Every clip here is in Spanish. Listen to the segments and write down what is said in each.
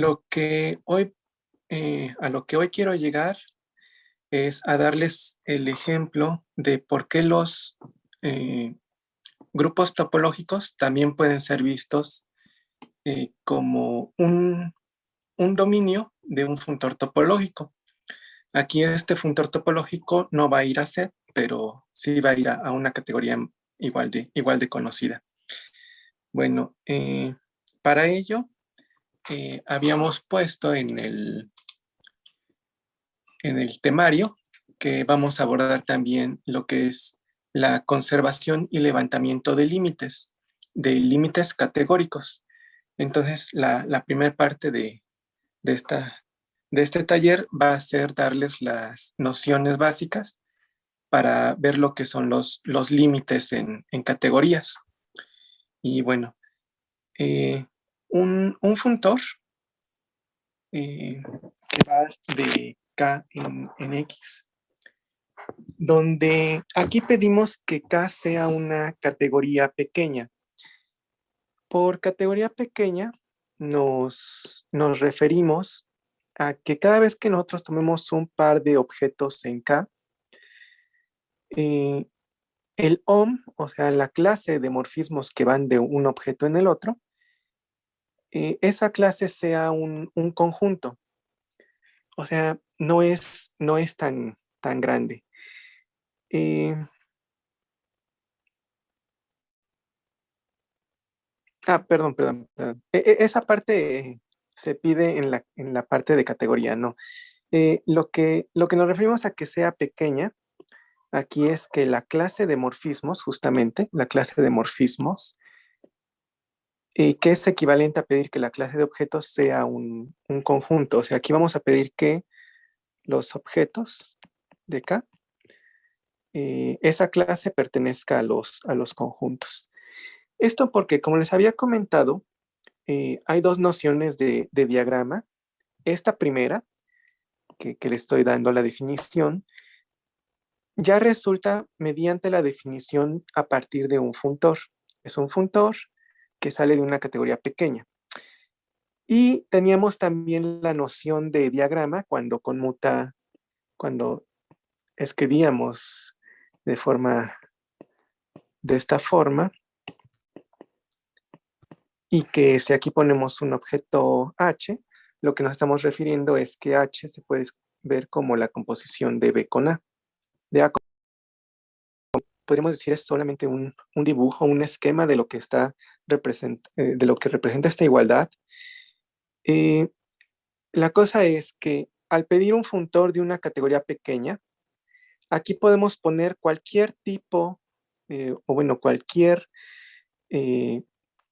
lo que hoy, a lo que hoy quiero llegar es a darles el ejemplo de por qué los grupos topológicos también pueden ser vistos como un dominio de un funtor topológico. Aquí este funtor topológico no va a ir a set, pero sí va a ir a una categoría igual de conocida. Bueno, para ello habíamos puesto en el temario que vamos a abordar también lo que es la conservación y levantamiento de límites categóricos. Entonces, la primera parte de, esta, de este taller va a ser darles las nociones básicas para ver lo que son los límites en categorías. Y bueno, un funtor que va de K en X, donde aquí pedimos que K sea una categoría pequeña. Por categoría pequeña nos referimos a que cada vez que nosotros tomemos un par de objetos en K, eh, el OM, o sea, la clase de morfismos que van de un objeto en el otro, esa clase sea un conjunto. O sea, no es tan grande. Eh, perdón. Esa parte se pide en la parte de categoría, no. Lo que nos referimos a que sea pequeña, aquí es que la clase de morfismos, justamente, la clase de morfismos, que es equivalente a pedir que la clase de objetos sea un conjunto. O sea, aquí vamos a pedir que los objetos de K, esa clase pertenezca a los conjuntos. Esto porque, como les había comentado, hay dos nociones de diagrama. Esta primera, que le estoy dando la definición, ya resulta mediante la definición a partir de un funtor. Es un funtor que sale de una categoría pequeña. Y teníamos también la noción de diagrama cuando escribíamos de de esta forma, y que si aquí ponemos un objeto H, lo que nos estamos refiriendo es que H se puede ver como la composición de B con A. De A con, podríamos decir es solamente un dibujo, un esquema de lo que de lo que representa esta igualdad. Eh, la cosa es que al pedir un funtor de una categoría pequeña, aquí podemos poner cualquier tipo, o bueno, cualquier eh,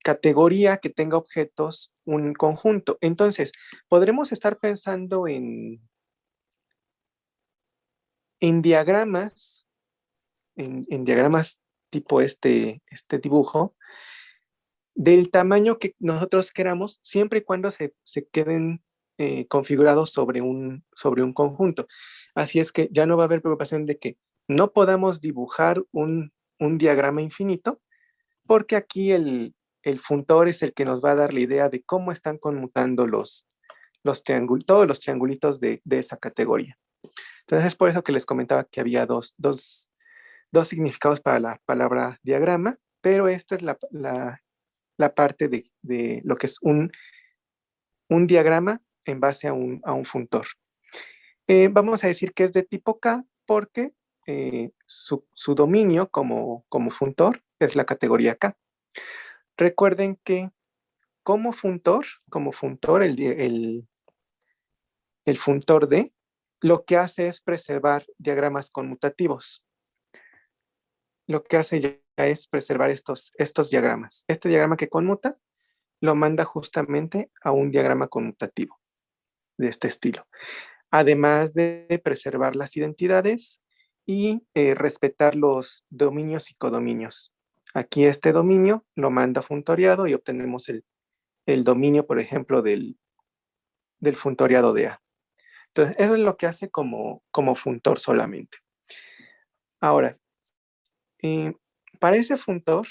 categoría que tenga objetos, un conjunto. Entonces, podremos estar pensando en diagramas, en diagramas tipo este dibujo, del tamaño que nosotros queramos, siempre y cuando se queden configurados sobre un conjunto. Así es que ya no va a haber preocupación de que no podamos dibujar un diagrama infinito, porque aquí el funtor es el que nos va a dar la idea de cómo están conmutando todos los triangulitos de esa categoría. Entonces es por eso que les comentaba que había dos significados para la palabra diagrama, pero esta es la parte de lo que es un diagrama en base a un funtor. Vamos a decir que es de tipo K porque su dominio como funtor es la categoría K. Recuerden que como funtor, el funtor D lo que hace es preservar diagramas conmutativos. Lo que hace ya es preservar estos diagramas. Este diagrama que conmuta lo manda justamente a un diagrama conmutativo de este estilo. Además de preservar las identidades y respetar los dominios y codominios. Aquí este dominio lo manda funtoriado y obtenemos el dominio, por ejemplo, del funtoriado de A. Entonces, eso es lo que hace como funtor solamente. Ahora, eh, para ese funtor,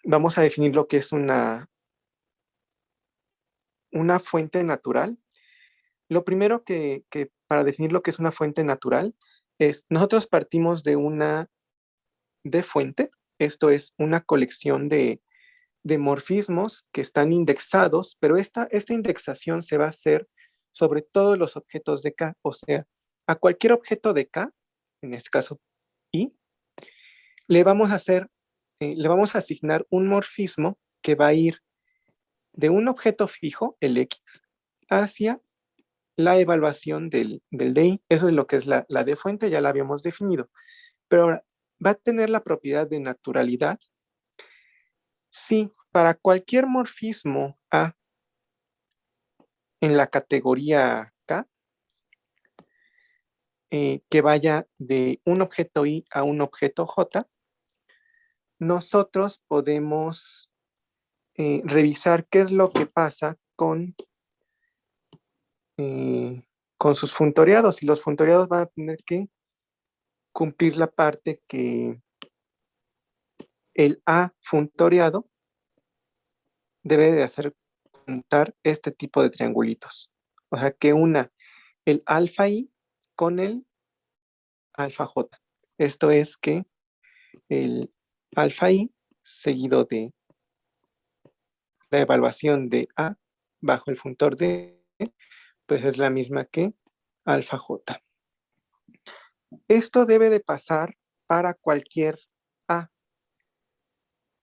vamos a definir lo que es una fuente natural, lo primero que para definir lo que es una fuente natural es, nosotros partimos de una de fuente, esto es una colección de morfismos que están indexados, pero esta indexación se va a hacer sobre todos los objetos de K, o sea, a cualquier objeto de K, en este caso I, le vamos a hacer, le vamos a asignar un morfismo que va a ir de un objeto fijo, el X, hacia la evaluación del DI. Eso es lo que es la de fuente, ya la habíamos definido. Pero ahora, va a tener la propiedad de naturalidad si para cualquier morfismo A en la categoría K, que vaya de un objeto I a un objeto J, nosotros podemos revisar qué es lo que pasa eh, con sus funtoriados, y los funtoriados van a tener que cumplir la parte que el A funtoriado debe de hacer juntar este tipo de triangulitos. O sea, que una el alfa I con el alfa J. Esto es que el alfa I seguido de la evaluación de A bajo el funtor D, pues es la misma que alfa J. Esto debe de pasar para cualquier A,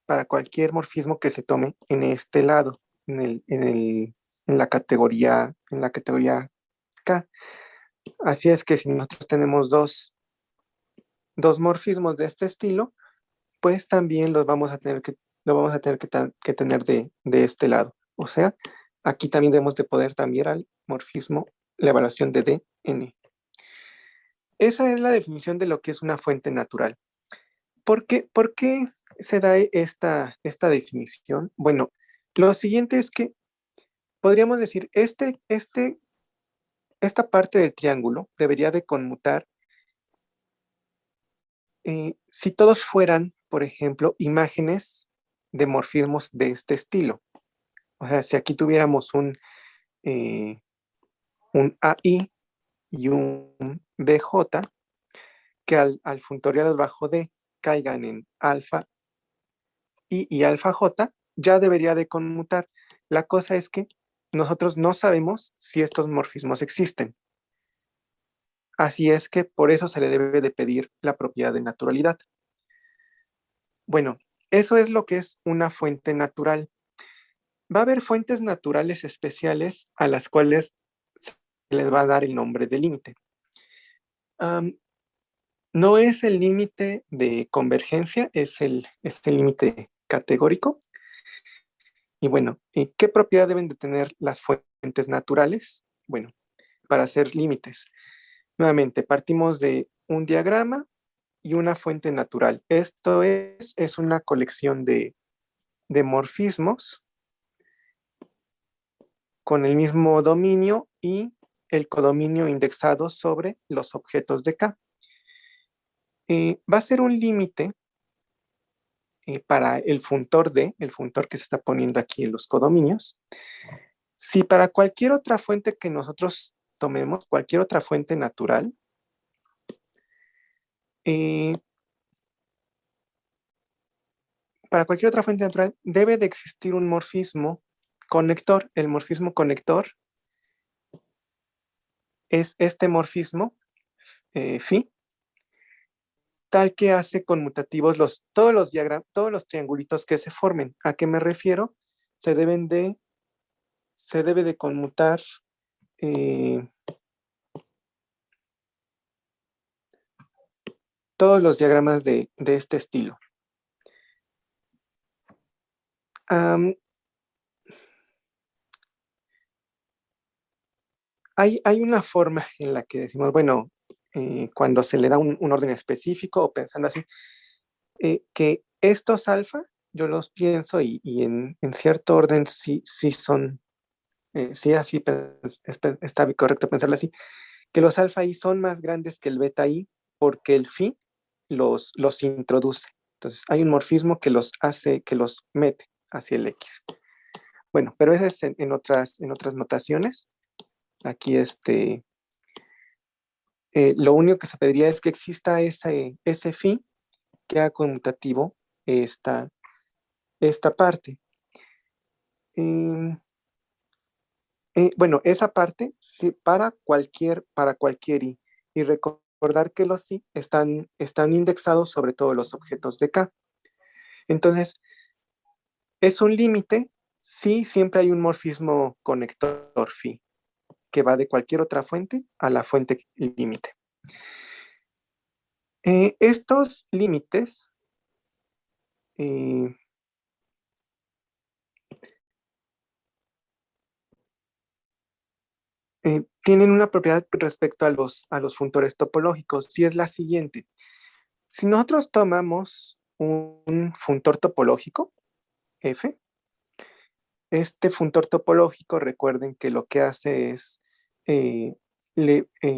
para cualquier morfismo que se tome en este lado, en la categoría K. Así es que si nosotros tenemos dos morfismos de este estilo, pues también lo vamos a tener que tener de este lado. O sea, aquí también debemos de poder cambiar al morfismo la evaluación de dn. Esa es la definición de lo que es una fuente natural. Por qué se da esta definición? Bueno, lo siguiente es que podríamos decir, esta parte del triángulo debería de conmutar si todos fueran, por ejemplo, imágenes de morfismos de este estilo. O sea, si aquí tuviéramos un AI y un BJ, que al funtorial bajo D caigan en alfa I y alfa J, ya debería de conmutar. La cosa es que nosotros no sabemos si estos morfismos existen. Así es que por eso se le debe de pedir la propiedad de naturalidad. Bueno, eso es lo que es una fuente natural. Va a haber fuentes naturales especiales a las cuales se les va a dar el nombre de límite. No es el límite de convergencia, es el límite categórico. Y bueno, ¿qué propiedad deben de tener las fuentes naturales? Bueno, para hacer límites. Nuevamente, partimos de un diagrama y una fuente natural. Esto es una colección de morfismos con el mismo dominio y el codominio indexado sobre los objetos de K. Va a ser un límite para el funtor D, el funtor que se está poniendo aquí en los codominios. Si para cualquier otra fuente que nosotros tomemos, cualquier otra fuente natural, eh, para cualquier otra fuente natural debe de existir un morfismo conector. El morfismo conector es este morfismo phi, tal que hace conmutativos todos los triangulitos que se formen. ¿A qué me refiero? Se debe de conmutar todos los diagramas de este estilo. Hay una forma en la que decimos, bueno, cuando se le da un orden específico o pensando así, que estos alfa, yo los pienso y en cierto orden sí son, sí así está correcto pensarlo así, que los alfa i son más grandes que el beta i porque el phi los introduce. Entonces hay un morfismo que los hace, que los mete hacia el X. Bueno, pero ese es en otras notaciones. Aquí lo único que se pediría es que exista ese phi que haga conmutativo esta, esta parte. Eh, bueno, esa parte sí, para cualquier i. Y recordar que los i están indexados sobre todos los objetos de K. Entonces, es un límite si siempre hay un morfismo conector phi que va de cualquier otra fuente a la fuente límite. Estos límites eh, tienen una propiedad respecto a los funtores topológicos, y es la siguiente. Si nosotros tomamos un funtor topológico, F, este funtor topológico, recuerden que lo que hace es eh,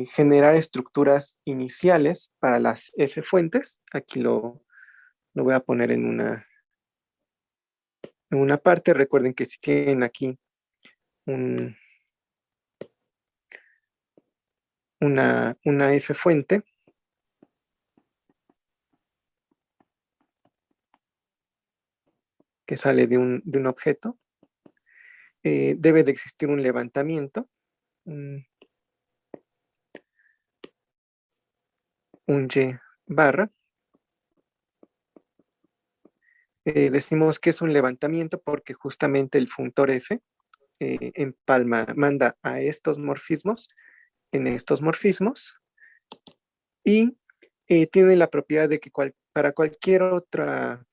generar estructuras iniciales para las F fuentes. Aquí lo voy a poner en una parte. Recuerden que si tienen aquí un, una F fuente, que sale de un objeto, debe de existir un levantamiento, un, un Y barra. Decimos que es un levantamiento porque justamente el funtor F empalma, manda a estos morfismos en estos morfismos, y tiene la propiedad de que para cualquier otra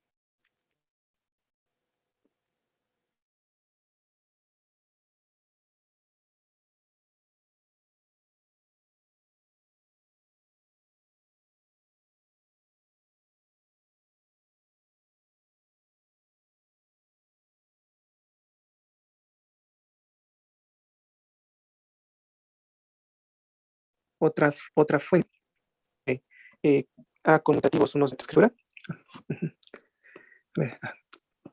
fuente eh, a conmutativos unos de escritura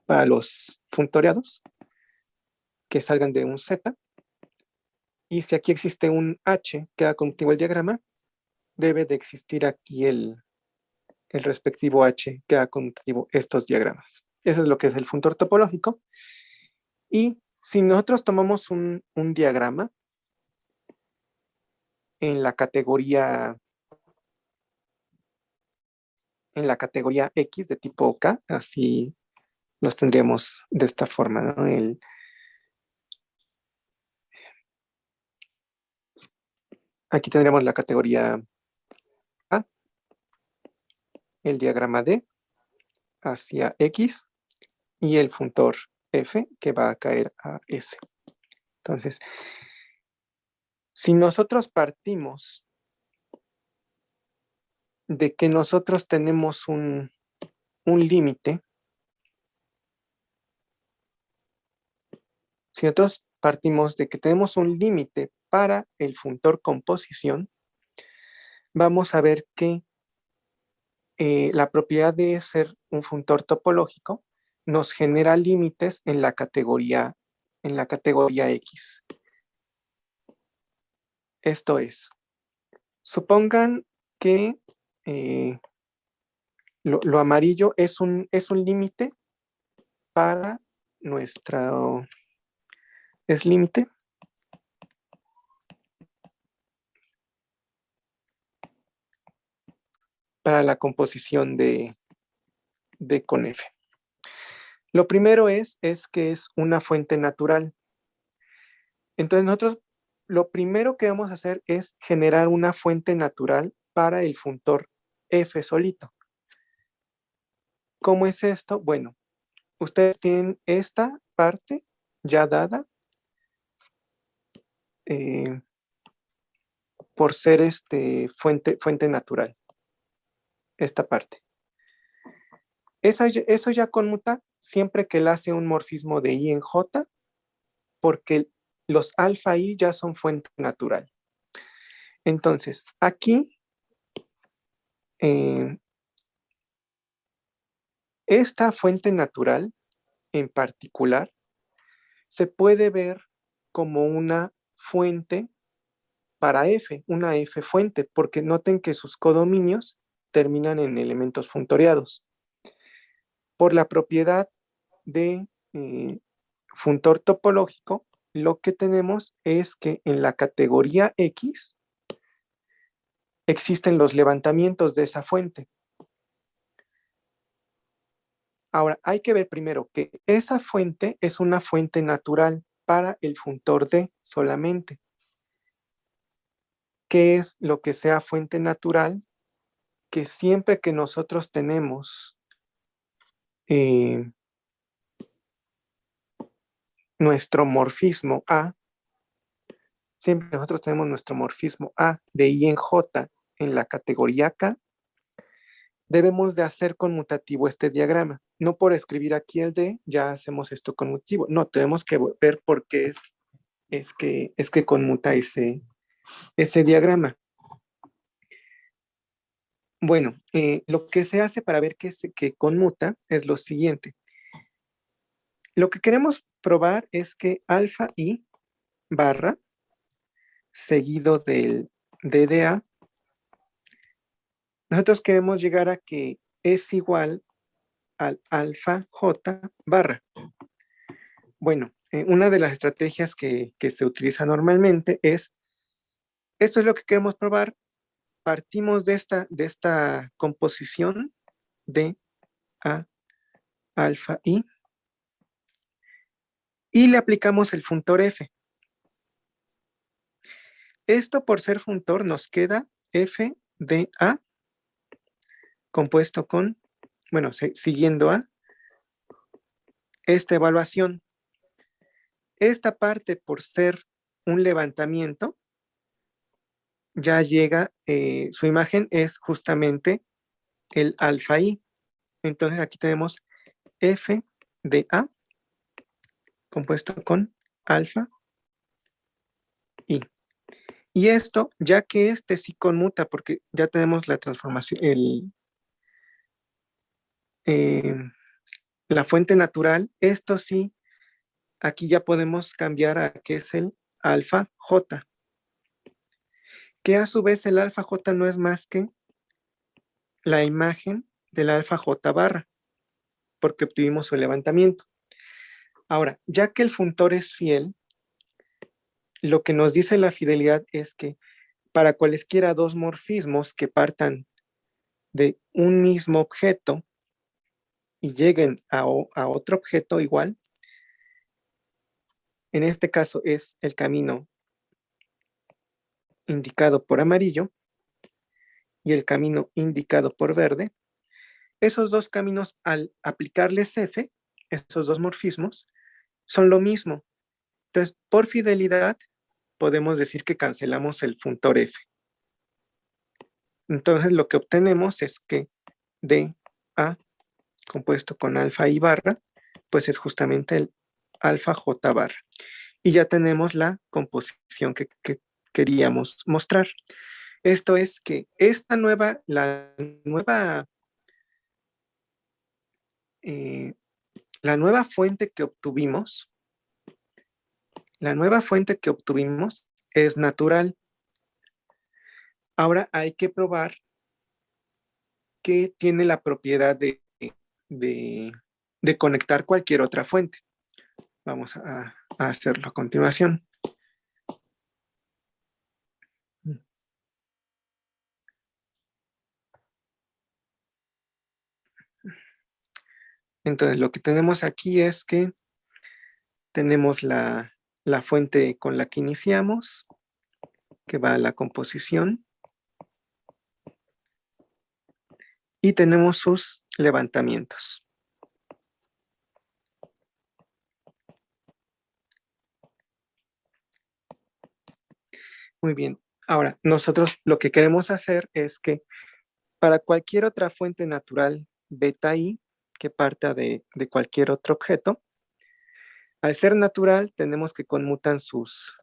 para los funtoreados que salgan de un Z, y si aquí existe un H que haga conmutativo el diagrama, debe de existir aquí el respectivo H que haga conmutativo estos diagramas. Eso es lo que es el funtor topológico. Y si nosotros tomamos un diagrama en la categoría X de tipo K, así los tendríamos de esta forma, ¿no? Aquí tendríamos la categoría A, el diagrama D hacia X y el funtor F que va a caer a S. Entonces, si nosotros partimos de que nosotros tenemos un límite, si nosotros partimos de que tenemos un límite para el funtor composición, vamos a ver que la propiedad de ser un funtor topológico nos genera límites en la categoría X. Esto es, supongan que lo amarillo es es un límite para nuestra, es límite para la composición de con F. Lo primero es que es una fuente natural. Entonces nosotros lo primero que vamos a hacer es generar una fuente natural para el funtor F solito. ¿Cómo es esto? Bueno, ustedes tienen esta parte ya dada eh, por ser fuente natural, esta parte. Eso ya conmuta siempre que él hace un morfismo de I en J, porque los alfa I ya son fuente natural. Entonces, aquí, eh, esta fuente natural en particular se puede ver como una fuente para F, una F fuente, porque noten que sus codominios terminan en elementos funtoreados. Por la propiedad de funtor topológico, lo que tenemos es que en la categoría X existen los levantamientos de esa fuente. Ahora, hay que ver primero que esa fuente es una fuente natural para el funtor D solamente. ¿Qué es lo que sea fuente natural? Que siempre que nosotros tenemos nuestro morfismo A, siempre nosotros tenemos nuestro morfismo A de I en J en la categoría K, debemos de hacer conmutativo este diagrama. No por escribir aquí el D, ya hacemos esto conmutativo. No, tenemos que ver por qué es que conmuta ese diagrama. Bueno, lo que se hace para ver que conmuta es lo siguiente. Lo que queremos probar es que alfa I barra seguido del DDA, nosotros queremos llegar a que es igual al alfa J barra. Bueno, una de las estrategias que se utiliza normalmente es, esto es lo que queremos probar, partimos de esta composición de A alfa I y le aplicamos el funtor F. Esto por ser funtor nos queda F de A compuesto con, bueno, siguiendo a esta evaluación. Esta parte por ser un levantamiento ya llega, su imagen es justamente el alfa I. Entonces aquí tenemos F de A compuesto con alfa I. Y esto, ya que este sí conmuta, porque ya tenemos la transformación, eh, la fuente natural, esto sí, aquí ya podemos cambiar a que es el alfa J, que a su vez el alfa J no es más que la imagen del alfa J barra, porque obtuvimos su levantamiento. Ahora, ya que el funtor es fiel, lo que nos dice la fidelidad es que para cualesquiera dos morfismos que partan de un mismo objeto y lleguen a otro objeto igual, en este caso es el camino indicado por amarillo y el camino indicado por verde, esos dos caminos al aplicarles F, esos dos morfismos, son lo mismo. Entonces, por fidelidad, podemos decir que cancelamos el funtor F. Entonces, lo que obtenemos es que dA compuesto con alfa I barra, pues es justamente el alfa J barra. Y ya tenemos la composición que queríamos mostrar. Esto es que esta la nueva fuente que obtuvimos, es natural. Ahora hay que probar que tiene la propiedad de, de conectar cualquier otra fuente. Vamos a hacerlo a continuación. Entonces, lo que tenemos aquí es que tenemos la fuente con la que iniciamos, que va a la composición, y tenemos sus levantamientos. Muy bien. Ahora, nosotros lo que queremos hacer es que para cualquier otra fuente natural beta I que parta de cualquier otro objeto, al ser natural tenemos que conmutan sus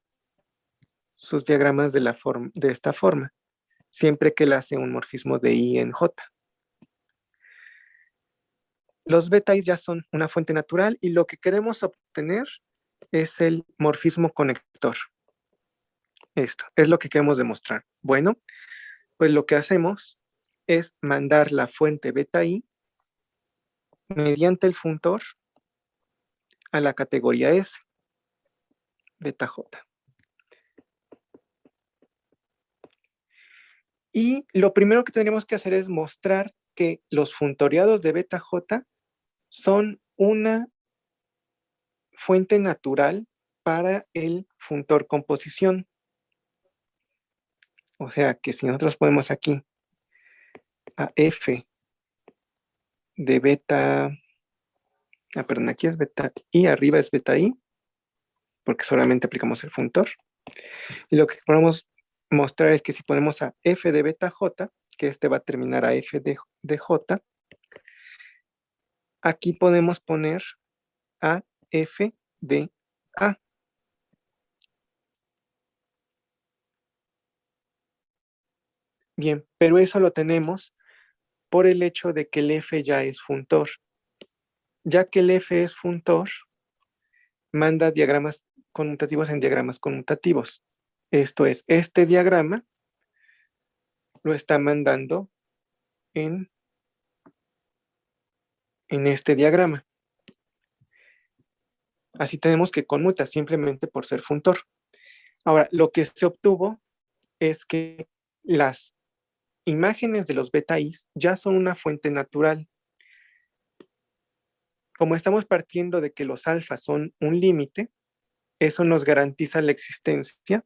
diagramas de esta forma, siempre que él hace un morfismo de I en J. Los beta I ya son una fuente natural y lo que queremos obtener es el morfismo conector. Esto es lo que queremos demostrar. Bueno, pues lo que hacemos es mandar la fuente beta I mediante el funtor a la categoría S, beta J. Y lo primero que tenemos que hacer es mostrar que los funtoreados de beta J son una fuente natural para el funtor composición. O sea que si nosotros ponemos aquí a F de beta, perdón, aquí es beta I, arriba es beta I, porque solamente aplicamos el funtor. Y lo que podemos mostrar es que si ponemos a F de beta J, que este va a terminar a F de J, aquí podemos poner a F de A. Bien, pero eso lo tenemos por el hecho de que el F ya es funtor. Ya que el F es funtor, manda diagramas conmutativos en diagramas conmutativos. Esto es, este diagrama lo está mandando en este diagrama. Así tenemos que conmuta simplemente por ser funtor. Ahora, lo que se obtuvo es que las imágenes de los beta Is ya son una fuente natural. Como estamos partiendo de que los alfas son un límite, eso nos garantiza la existencia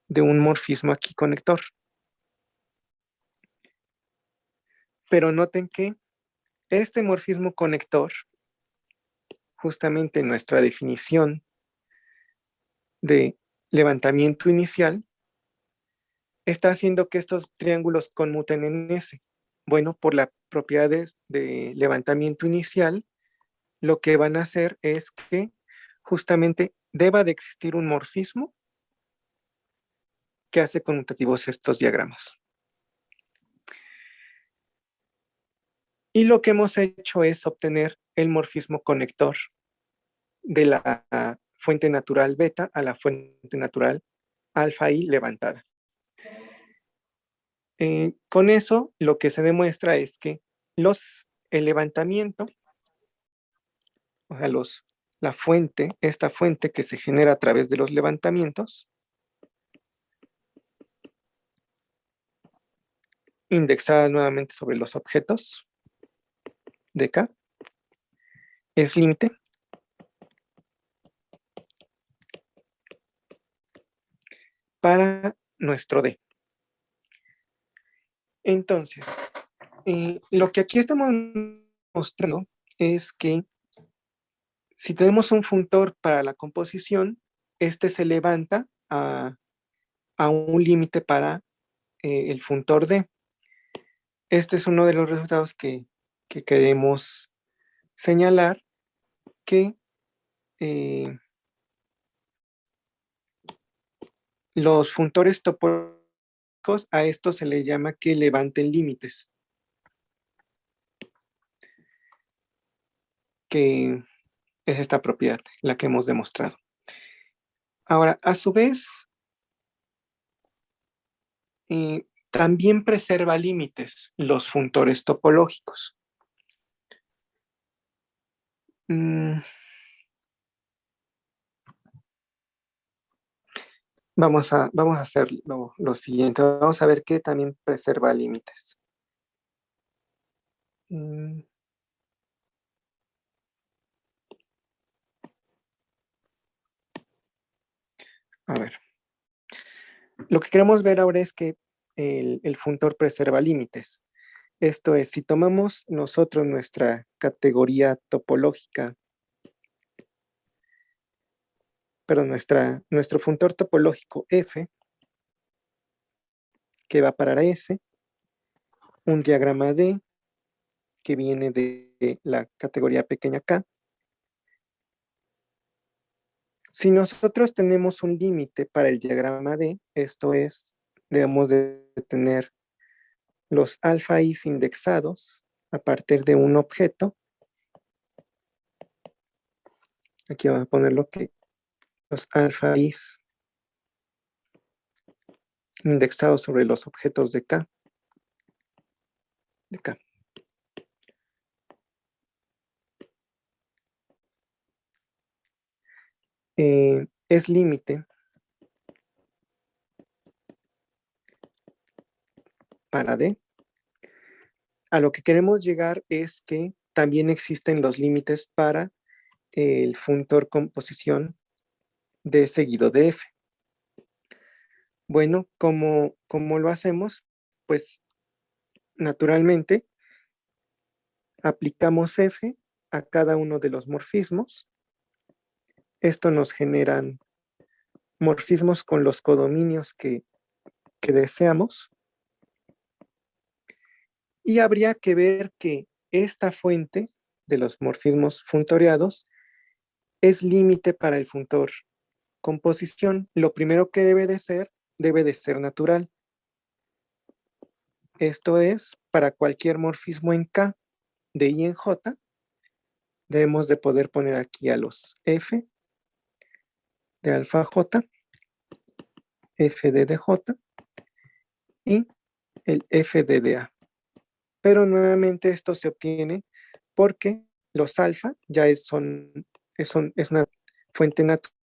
de un morfismo aquí conector. Pero noten que este morfismo conector, justamente en nuestra definición de levantamiento inicial, está haciendo que estos triángulos conmuten en S. Bueno, por las propiedades de levantamiento inicial, lo que van a hacer es que justamente deba de existir un morfismo que hace conmutativos estos diagramas. Y lo que hemos hecho es obtener el morfismo conector de la fuente natural beta a la fuente natural alfa I levantada. Con eso, lo que se demuestra es que el levantamiento, o sea, la fuente, esta fuente que se genera a través de los levantamientos, indexada nuevamente sobre los objetos de K, es límite para nuestro D. Entonces, lo que aquí estamos mostrando es que si tenemos un funtor para la composición, este se levanta a un límite para el funtor D. Este es uno de los resultados que queremos señalar, que los funtores topológicos, a esto se le llama que levanten límites, que es esta propiedad, la que hemos demostrado. Ahora, a su vez, también preserva límites los funtores topológicos. Vamos a hacer lo siguiente. Vamos a ver qué también preserva límites. A ver. Lo que queremos ver ahora es que el funtor preserva límites. Esto es, si tomamos nosotros nuestra categoría topológica, perdón, nuestro funtor topológico F, que va a parar a S, un diagrama D, que viene de la categoría pequeña K. Si nosotros tenemos un límite para el diagrama D, esto es, debemos de tener los alfa Is indexados a partir de un objeto. Aquí vamos a ponerlo que los alfa i's indexados sobre los objetos de K. Es límite para D. A lo que queremos llegar es que también existen los límites para el funtor composición D seguido de F. Bueno, ¿cómo lo hacemos? Pues naturalmente aplicamos F a cada uno de los morfismos. Esto nos generan morfismos con los codominios que deseamos. Y habría que ver que esta fuente de los morfismos funtoreados es límite para el funtor composición. Lo primero que debe de ser natural. Esto es, para cualquier morfismo en K de I en J, debemos de poder poner aquí a los F de alfa J, F de DJ y el F de DA. Pero nuevamente esto se obtiene porque los alfa ya es una fuente natural.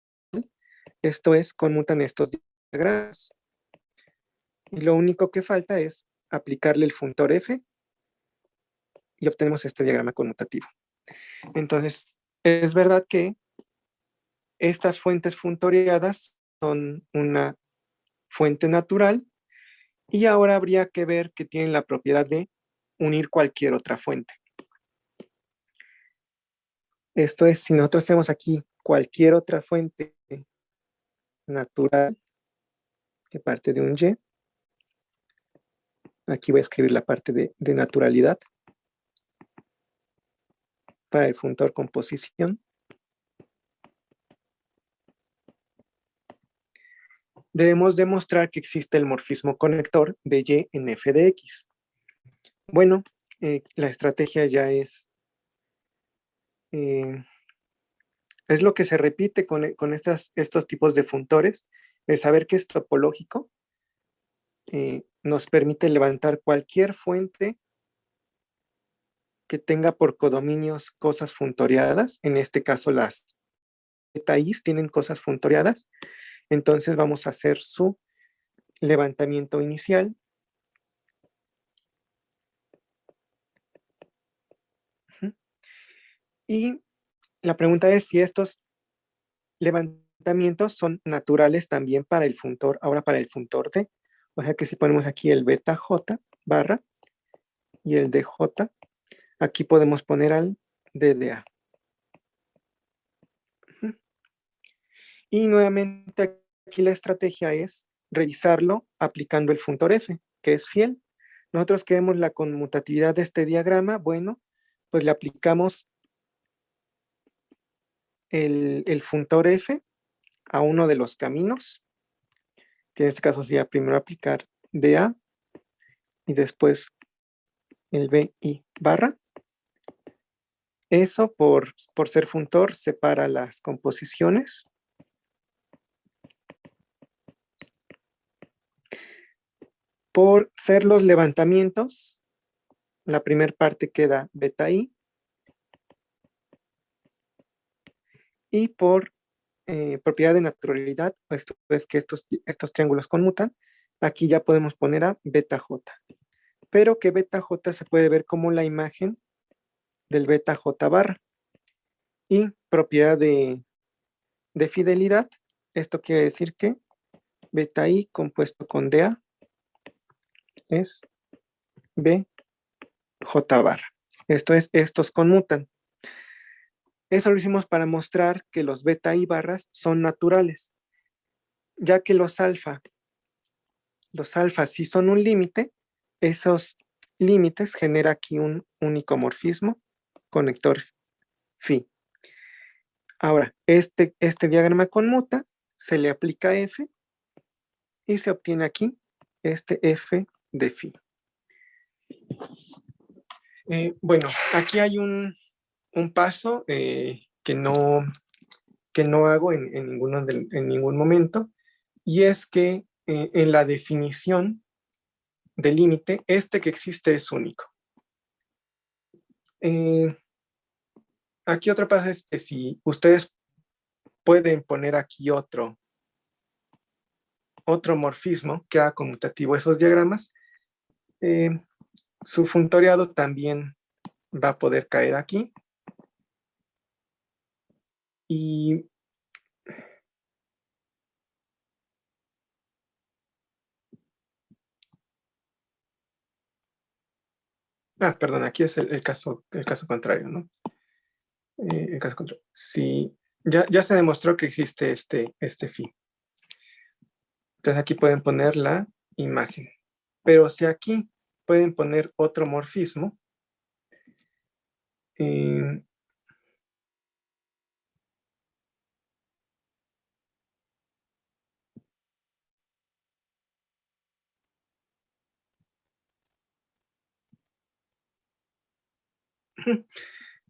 Esto es, conmutan estos diagramas. Y lo único que falta es aplicarle el funtor F y obtenemos este diagrama conmutativo. Entonces, es verdad que estas fuentes funtoreadas son una fuente natural y ahora habría que ver que tienen la propiedad de unir cualquier otra fuente. Esto es, si nosotros tenemos aquí cualquier otra fuente natural que parte de un Y, aquí voy a escribir la parte de naturalidad para el funtor composición. Debemos demostrar que existe el morfismo conector de Y en F de X. Bueno, la estrategia ya es lo que se repite con estos tipos de funtores, el saber que es topológico nos permite levantar cualquier fuente que tenga por codominios cosas funtoreadas, en este caso las beta i's tienen cosas funtoreadas, entonces vamos a hacer su levantamiento inicial. Y la pregunta es si estos levantamientos son naturales también para el funtor, ahora para el funtor D. O sea que si ponemos aquí el beta J barra y el DJ, aquí podemos poner al DDA. Y nuevamente aquí la estrategia es revisarlo aplicando el funtor F, que es fiel. Nosotros queremos la conmutatividad de este diagrama, bueno, pues le aplicamos el funtor F a uno de los caminos, que en este caso sería primero aplicar DA y después el BI barra. Eso por ser funtor separa las composiciones. Por ser los levantamientos, la primera parte queda beta I. Y por propiedad de naturalidad, esto es que estos triángulos conmutan, aquí ya podemos poner a beta J. Pero que beta J se puede ver como la imagen del beta J barra. Y propiedad de fidelidad, esto quiere decir que beta I compuesto con DA es BJ barra. Esto es, estos conmutan. Eso lo hicimos para mostrar que los beta I barras son naturales, ya que los alfa sí son un límite, esos límites genera aquí un único morfismo conector phi. Ahora, este diagrama conmuta, se le aplica F y se obtiene aquí este F de phi. Bueno, aquí hay un paso que no que no hago en ningún momento, y es que en la definición del límite, este que existe es único. Aquí otro paso es que si ustedes pueden poner aquí otro morfismo que haga conmutativo esos diagramas, eh, su funtoriado también va a poder caer aquí. Y perdón, aquí es el caso contrario, ¿no? El caso contrario. Si ya se demostró que existe este phi. Entonces aquí pueden poner la imagen. Pero si aquí pueden poner otro morfismo, eh,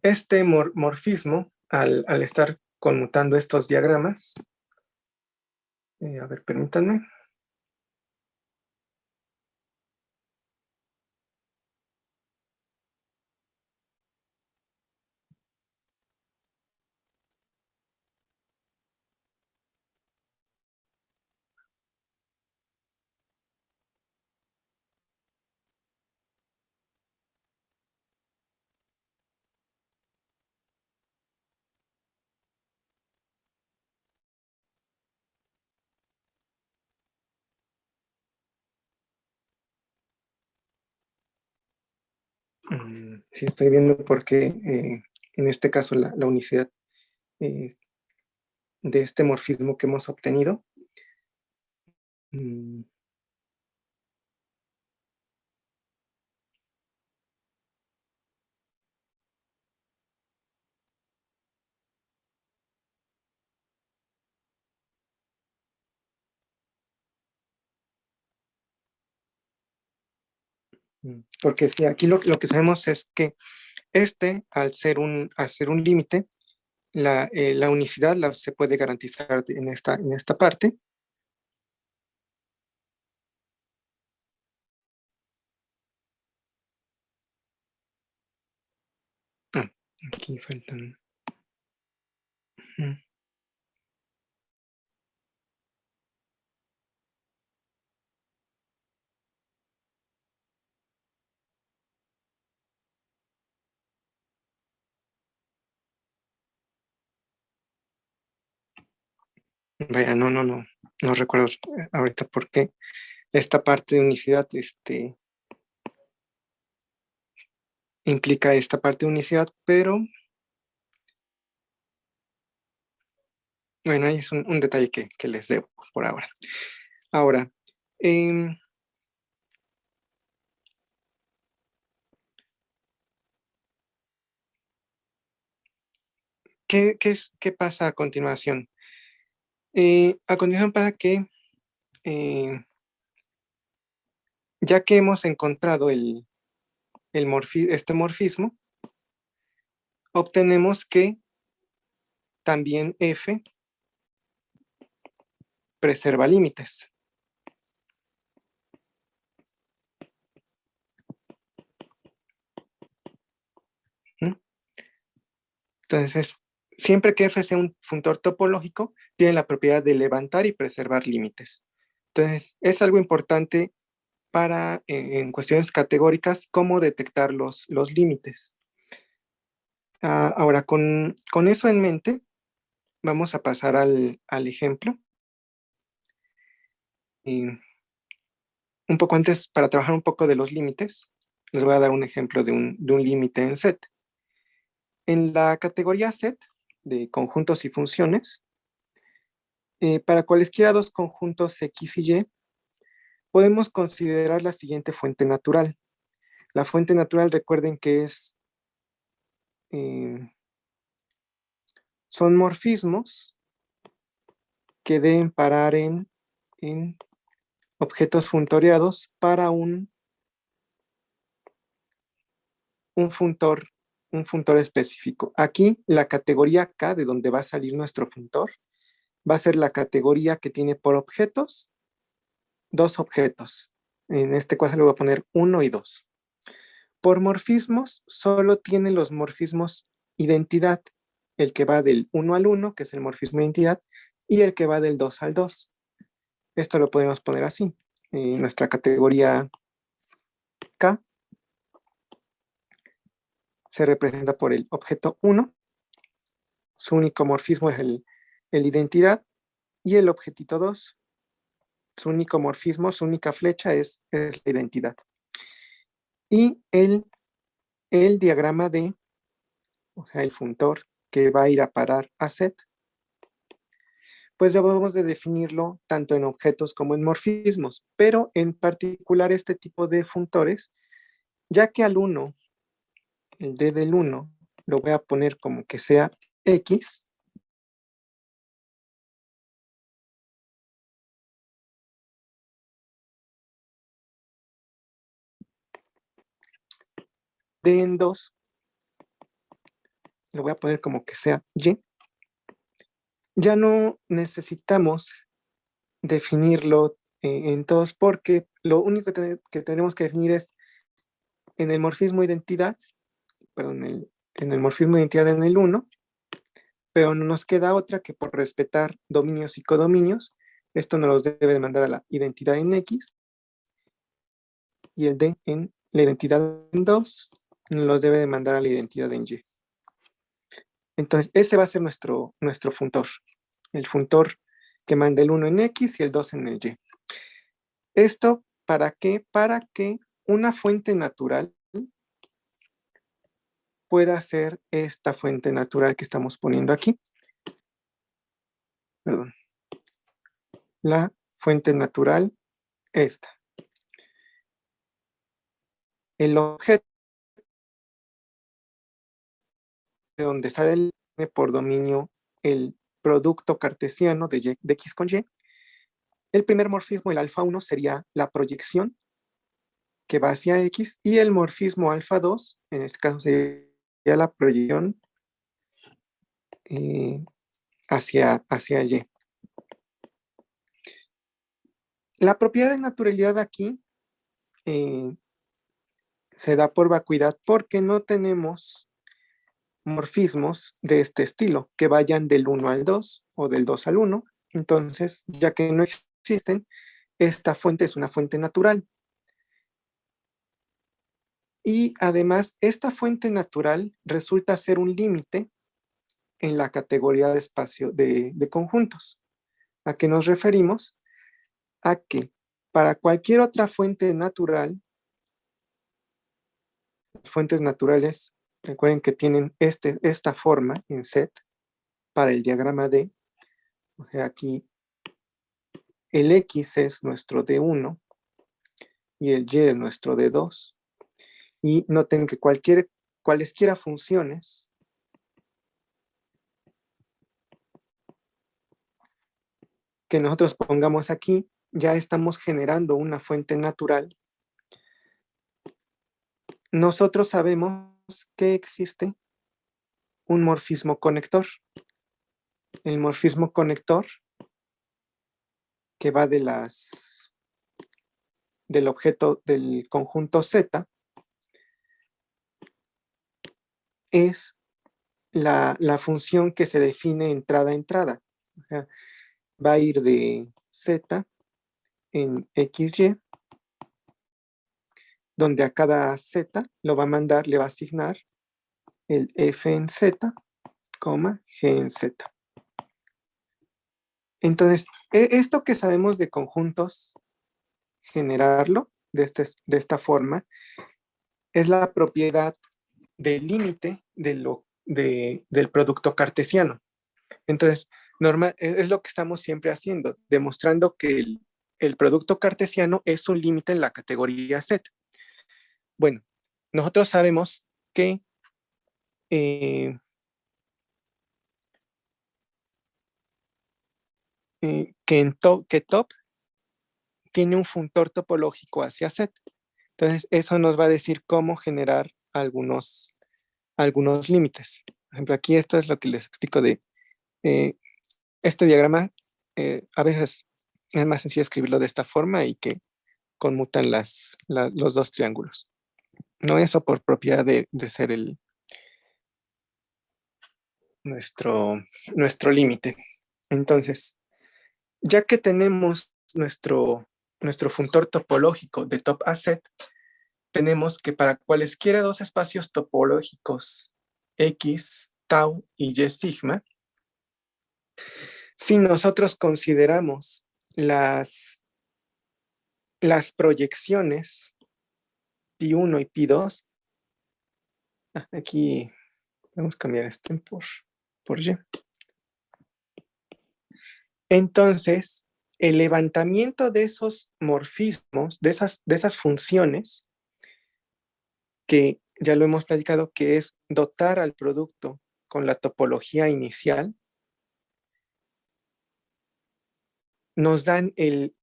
este morfismo, al estar conmutando estos diagramas, a ver, permítanme. Sí, estoy viendo por qué en este caso la unicidad eh, de este morfismo que hemos obtenido. Mm, Porque sí, aquí lo que sabemos es que al ser un límite, la unicidad se puede garantizar en esta parte. Ah, aquí faltan. Mm, Vaya, no recuerdo ahorita por qué esta parte de unicidad implica esta parte de unicidad, pero bueno, ahí es un detalle que les debo por ahora. Ahora, em, ¿qué pasa a continuación? A continuación pasa que eh, ya que hemos encontrado este morfismo, obtenemos que también F preserva límites. ¿Mm? Entonces, siempre que F sea un funtor topológico, tiene la propiedad de levantar y preservar límites. Entonces, es algo importante para, en cuestiones categóricas, cómo detectar los límites. Ahora, con eso en mente, vamos a pasar al ejemplo. Y un poco antes, para trabajar un poco de los límites, les voy a dar un ejemplo de un límite en set. En la categoría set de conjuntos y funciones, para cualesquiera dos conjuntos X y Y, podemos considerar la siguiente fuente natural. La fuente natural, recuerden que eh, son morfismos que deben parar en objetos funtoriados para un funtor un funtor específico. Aquí la categoría K, de donde va a salir nuestro funtor, va a ser la categoría que tiene por objetos 2 objetos. En este caso le voy a poner 1 y 2. Por morfismos, solo tiene los morfismos identidad, el que va del 1 al 1, que es el morfismo identidad, y el que va del 2 al 2. Esto lo podemos poner así. Nuestra categoría K se representa por el objeto 1, su único morfismo es el identidad, y el objetito 2, su único morfismo, su única flecha es la identidad. Y el diagrama de, o sea, el funtor que va a ir a parar a set, pues debemos de definirlo tanto en objetos como en morfismos, pero en particular este tipo de funtores, ya que al 1, el D del 1, lo voy a poner como que sea X, D en 2, lo voy a poner como que sea Y, ya no necesitamos definirlo en todos porque lo único que tenemos que definir es en el morfismo identidad, perdón, en el morfismo identidad en el 1, pero no nos queda otra que por respetar dominios y codominios, esto nos los debe de mandar a la identidad en X y el D en la identidad en 2 nos los debe de mandar a la identidad en Y. Entonces, ese va a ser nuestro funtor, el funtor que manda el 1 en X y el 2 en el Y. ¿Esto para qué? Para que una fuente natural pueda ser esta fuente natural que estamos poniendo aquí. Perdón. La fuente natural, esta. El objeto de donde sale el por dominio el producto cartesiano de X con Y, el primer morfismo, el alfa 1, sería la proyección que va hacia X, y el morfismo alfa 2, en este caso sería la proyección hacia Y. La propiedad de naturalidad aquí se da por vacuidad porque no tenemos morfismos de este estilo, que vayan del 1 al 2 o del 2 al 1. Entonces, ya que no existen, esta fuente es una fuente natural. Y además, esta fuente natural resulta ser un límite en la categoría de espacio de conjuntos. ¿A qué nos referimos? A que para cualquier otra fuente natural, fuentes naturales, recuerden que tienen esta forma en set para el diagrama D. O sea, aquí el X es nuestro D1 y el Y es nuestro D2. Y noten que cualesquiera funciones que nosotros pongamos aquí, ya estamos generando una fuente natural. Nosotros sabemos que existe un morfismo conector. El morfismo conector que va del objeto del conjunto Z es la función que se define entrada a entrada. O sea, va a ir de Z en XY, donde a cada Z lo va a mandar, le va a asignar el F en Z, G en Z. Entonces, esto que sabemos de conjuntos, generarlo de esta forma, es la propiedad del límite del producto cartesiano. Entonces, es lo que estamos siempre haciendo, demostrando que el producto cartesiano es un límite en la categoría Z. Bueno, nosotros sabemos que que top tiene un funtor topológico hacia Z. Entonces, eso nos va a decir cómo generar algunos algunos límites. Por ejemplo, aquí esto es lo que les explico de este diagrama. A veces es más sencillo escribirlo de esta forma y que conmutan los dos triángulos. No, eso por propiedad de ser nuestro límite. Entonces, ya que tenemos nuestro funtor topológico de top asset, tenemos que para cualesquiera dos espacios topológicos X, tau y Y sigma, si nosotros consideramos las proyecciones pi1 y pi2, aquí vamos a cambiar esto por Y. Entonces, el levantamiento de esos morfismos, de esas funciones, que ya lo hemos platicado, que es dotar al producto con la topología inicial, nos dan el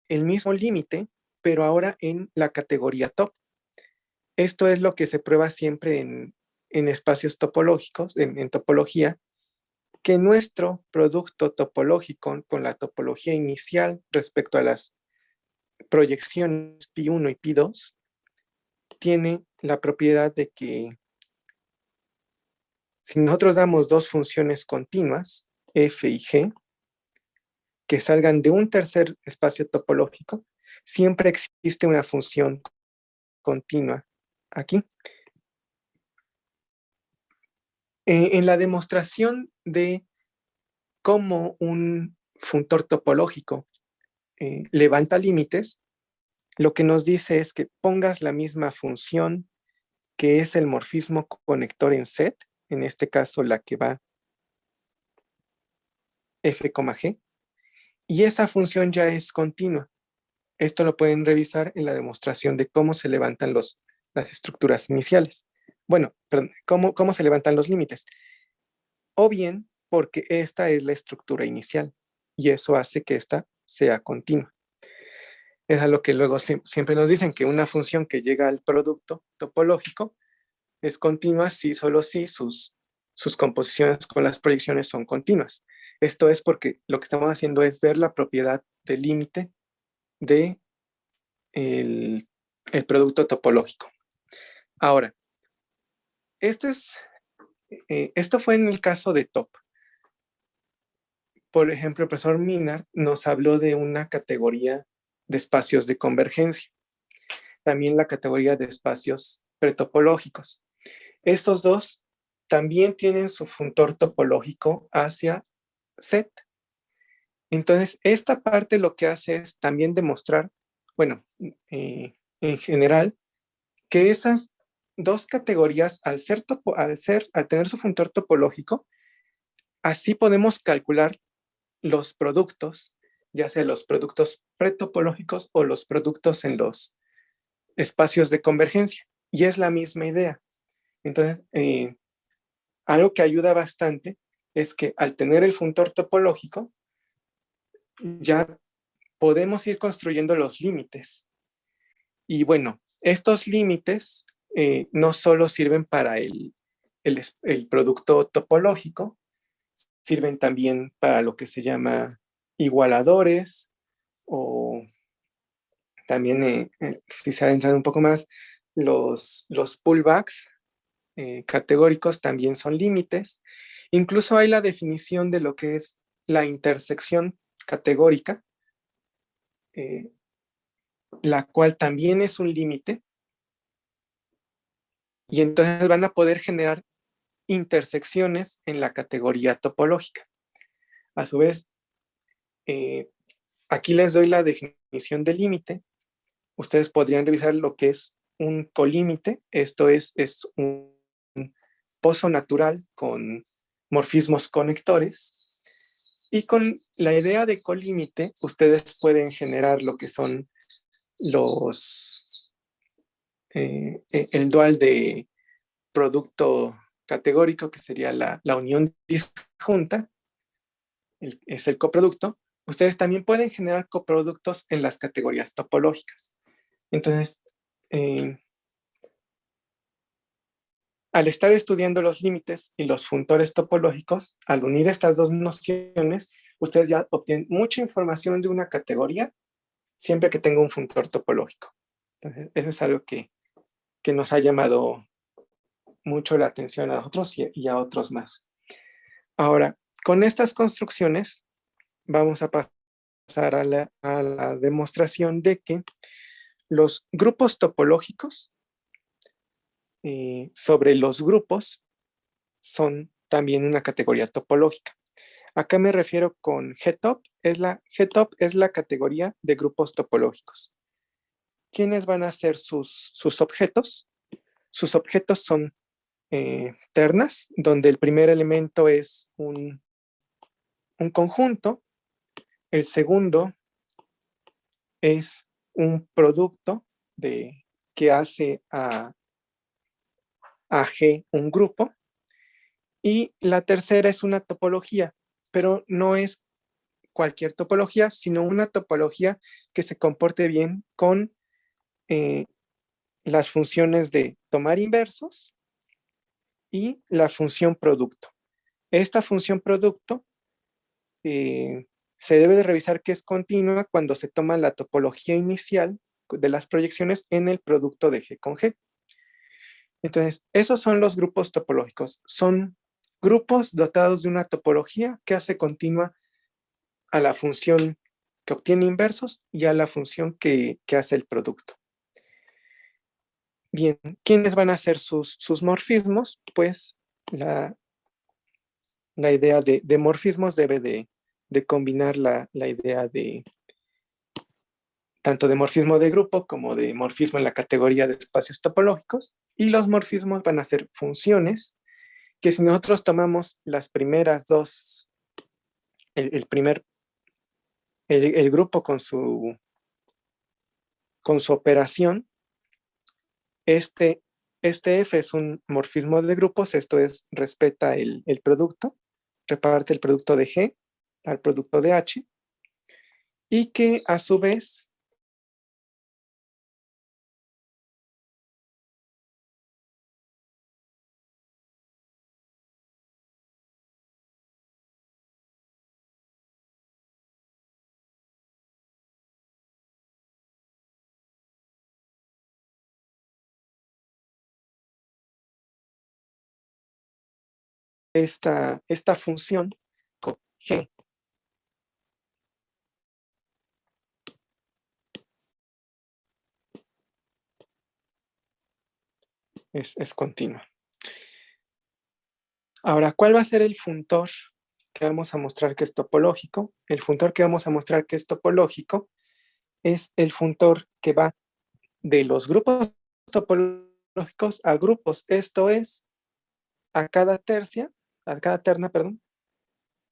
mismo límite, pero ahora en la categoría top. Esto es lo que se prueba siempre en espacios topológicos, en topología, que nuestro producto topológico con la topología inicial respecto a las proyecciones pi1 y pi2 tiene la propiedad de que si nosotros damos dos funciones continuas, f y g, que salgan de un tercer espacio topológico, siempre existe una función continua aquí. En la demostración de cómo un funtor topológico levanta límites, lo que nos dice es que pongas la misma función que es el morfismo conector en set, en este caso la que va f, g, y esa función ya es continua. Esto lo pueden revisar en la demostración de cómo se levantan las estructuras iniciales. Bueno, perdón, cómo se levantan los límites. O bien porque esta es la estructura inicial y eso hace que esta sea continua. Es a lo que luego siempre nos dicen que una función que llega al producto topológico es continua si solo si sus composiciones con las proyecciones son continuas. Esto es porque lo que estamos haciendo es ver la propiedad del límite de el producto topológico. Ahora, esto fue en el caso de top. Por ejemplo, el profesor Minard nos habló de una categoría de espacios de convergencia, también la categoría de espacios pretopológicos. Estos dos también tienen su funtor topológico hacia Z. Entonces, esta parte lo que hace es también demostrar, bueno, en general, que esas dos categorías, al tener su funtor topológico, así podemos calcular los productos, ya sea los productos pretopológicos o los productos en los espacios de convergencia. Y es la misma idea. Entonces, algo que ayuda bastante es que al tener el funtor topológico, ya podemos ir construyendo los límites. Y bueno, estos límites no solo sirven para el producto topológico, sirven también para lo que se llama igualadores o también, si se adentran un poco más, los pullbacks categóricos también son límites. Incluso hay la definición de lo que es la intersección categórica, la cual también es un límite, y entonces van a poder generar intersecciones en la categoría topológica. A su vez, aquí les doy la definición de límite. Ustedes podrían revisar lo que es un colímite. Esto es un pozo natural con morfismos conectores. Y con la idea de colímite, ustedes pueden generar lo que son el dual de producto categórico, que sería la unión disjunta, es el coproducto. Ustedes también pueden generar coproductos en las categorías topológicas. Entonces, Al estar estudiando los límites y los funtores topológicos, al unir estas dos nociones, ustedes ya obtienen mucha información de una categoría siempre que tenga un funtor topológico. Entonces, eso es algo que nos ha llamado mucho la atención a nosotros y a otros más. Ahora, con estas construcciones, vamos a pasar a la demostración de que los grupos topológicos sobre los grupos son también una categoría topológica. Acá me refiero con GTOP, GTOP es la categoría de grupos topológicos. ¿Quiénes van a ser sus objetos? Sus objetos son ternas, donde el primer elemento es un conjunto, el segundo es un producto que hace a G un grupo, y la tercera es una topología, pero no es cualquier topología, sino una topología que se comporte bien con las funciones de tomar inversos y la función producto. Esta función producto se debe de revisar que es continua cuando se toma la topología inicial de las proyecciones en el producto de G con G. Entonces, esos son los grupos topológicos. Son grupos dotados de una topología que hace continua a la función que obtiene inversos y a la función que hace el producto. Bien, ¿quiénes van a ser sus morfismos? Pues la idea de morfismos debe de combinar la idea de tanto de morfismo de grupo como de morfismo en la categoría de espacios topológicos, y los morfismos van a ser funciones que si nosotros tomamos las primeras dos, el grupo con su operación, este F es un morfismo de grupos, esto es, respeta el producto, reparte el producto de G al producto de H, y que a su vez esta función con G es continua. Ahora, ¿cuál va a ser el funtor que vamos a mostrar que es topológico? El funtor que vamos a mostrar que es topológico es el funtor que va de los grupos topológicos a grupos. Esto es, a cada terna, perdón,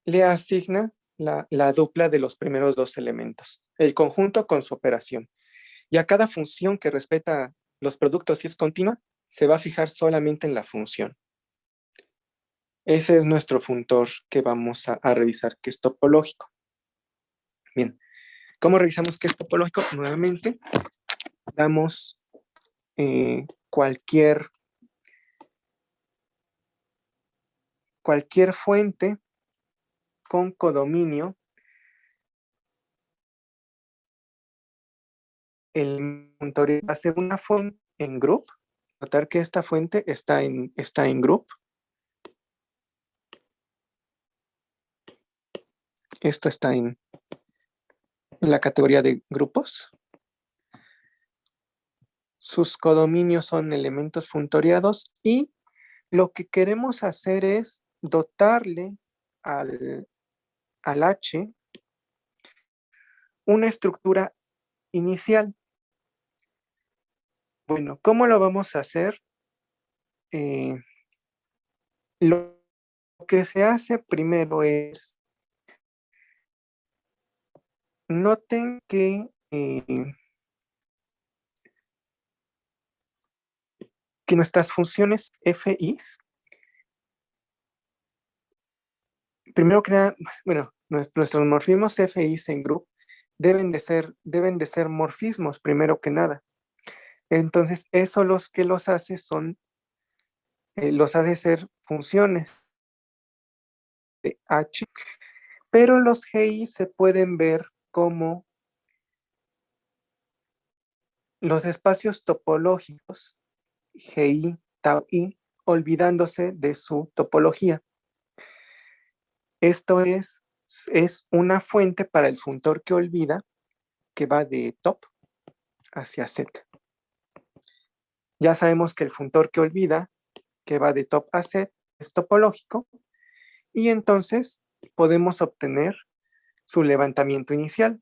le asigna la dupla de los primeros dos elementos, el conjunto con su operación. Y a cada función que respeta los productos, si es continua, se va a fijar solamente en la función. Ese es nuestro funtor que vamos a revisar, que es topológico. Bien, ¿cómo revisamos que es topológico? Nuevamente, damos cualquier fuente con codominio. El funtor va a ser una fuente en group. Notar que esta fuente está en group. Esto está en la categoría de grupos. Sus codominios son elementos funtoriados y lo que queremos hacer es dotarle al H una estructura inicial. Bueno, ¿cómo lo vamos a hacer? Lo que se hace primero es, noten que nuestras funciones FIs, primero que nada, bueno, nuestros morfismos FIs en group deben de ser morfismos primero que nada. Entonces, eso los que los hace son los hace ser funciones de H, pero los GI se pueden ver como los espacios topológicos GI, tau I, olvidándose de su topología. Esto es una fuente para el funtor que olvida que va de top hacia Z. Ya sabemos que el funtor que olvida que va de top a Z es topológico y entonces podemos obtener su levantamiento inicial.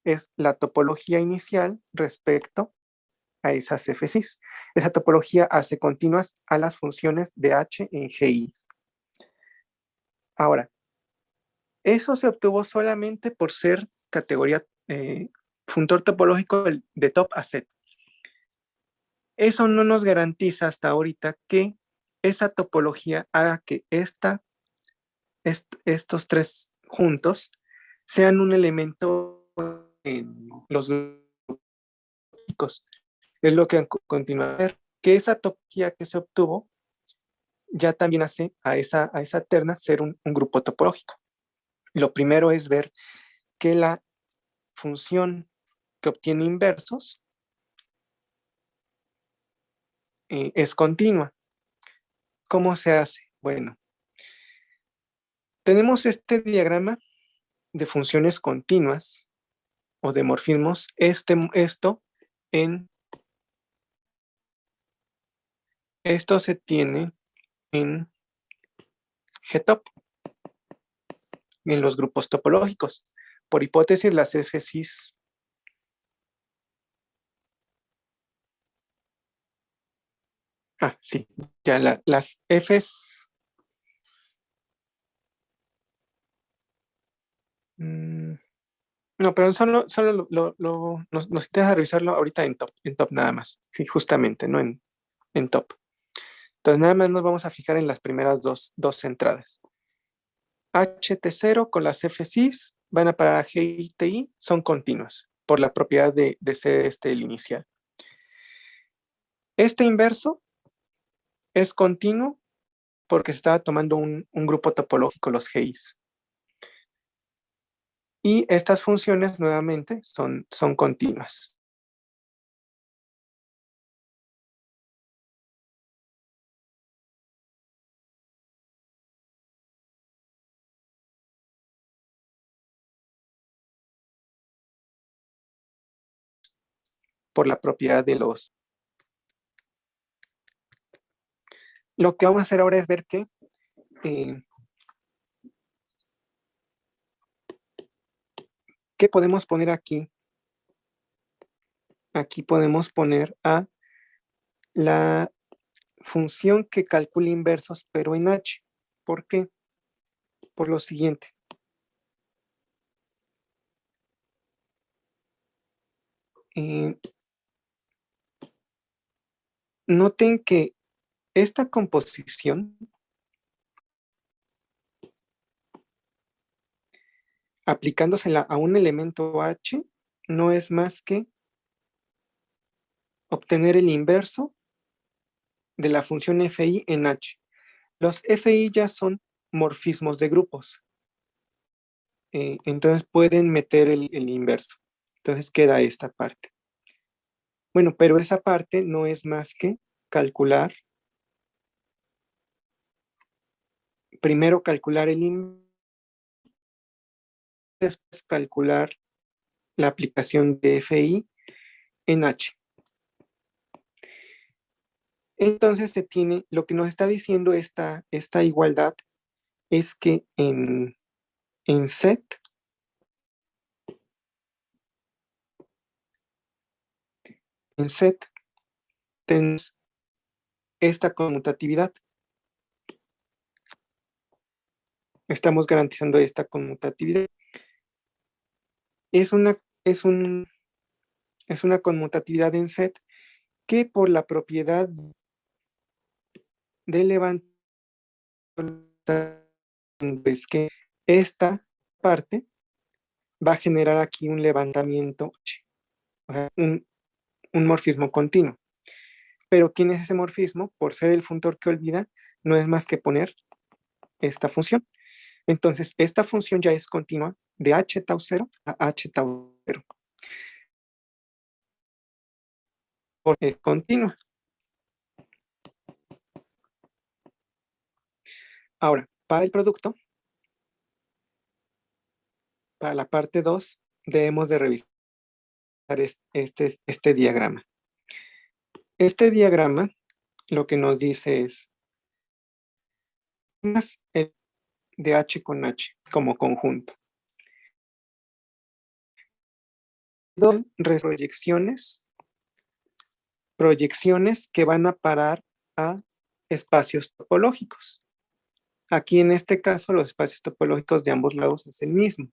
Es la topología inicial respecto a esas FCs. Esa topología hace continuas a las funciones de H en GI. Ahora, eso se obtuvo solamente por ser categoría funtor topológico de top a Z. Eso no nos garantiza hasta ahorita que esa topología haga que estos tres juntos sean un elemento en los grupos. Es lo que continúa a ver, que esa topología que se obtuvo ya también hace a esa terna ser un grupo topológico. Lo primero es ver que la función que obtiene inversos es continua. ¿Cómo se hace? Bueno, tenemos este diagrama de funciones continuas o de morfismos. Esto se tiene en GTOP, en los grupos topológicos. Por hipótesis, las FCs sí, ya las Fs. No, pero solo nos interesa revisarlo ahorita en top nada más. Sí, justamente, no en top. Entonces, nada más nos vamos a fijar en las primeras dos entradas. HT0 con las FCs van a parar a GITI, son continuas por la propiedad de ser el inicial. Este inverso es continuo porque se estaba tomando un grupo topológico, los GIs. Y estas funciones nuevamente son continuas. Por la propiedad de los. Lo que vamos a hacer ahora es ver que ¿qué podemos poner aquí? Aquí podemos poner a la función que calcula inversos, pero en H. ¿Por qué? Por lo siguiente. Noten que esta composición, aplicándosela a un elemento H, no es más que obtener el inverso de la función FI en H. Los FI ya son morfismos de grupos. Entonces pueden meter el inverso. Entonces queda esta parte. Bueno, pero esa parte no es más que calcular, primero calcular el inverso, después calcular la aplicación de FI en H. Entonces se tiene, lo que nos está diciendo esta igualdad es que en set tenemos esta conmutatividad. Estamos garantizando esta conmutatividad. Es una conmutatividad en set que por la propiedad de levantar es que esta parte va a generar aquí un levantamiento, o sea, un morfismo continuo. Pero ¿quién es ese morfismo? Por ser el funtor que olvida, no es más que poner esta función. Entonces, esta función ya es continua de h tau 0 a h tau 0. Porque es continua. Ahora, para el producto, para la parte 2, debemos de revisar este diagrama. Este diagrama lo que nos dice es de H con H como conjunto. Dos proyecciones que van a parar a espacios topológicos. Aquí en este caso los espacios topológicos de ambos lados es el mismo.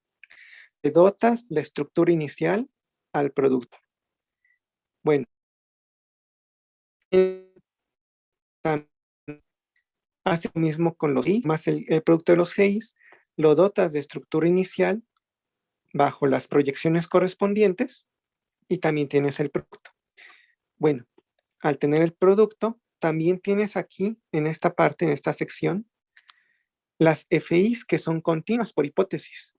Le dotas la estructura inicial al producto. Bueno, hace lo mismo con los GI, más el producto de los GIs, lo dotas de estructura inicial bajo las proyecciones correspondientes y también tienes el producto. Bueno, al tener el producto, también tienes aquí, en esta parte, en esta sección, las FIs que son continuas por hipótesis.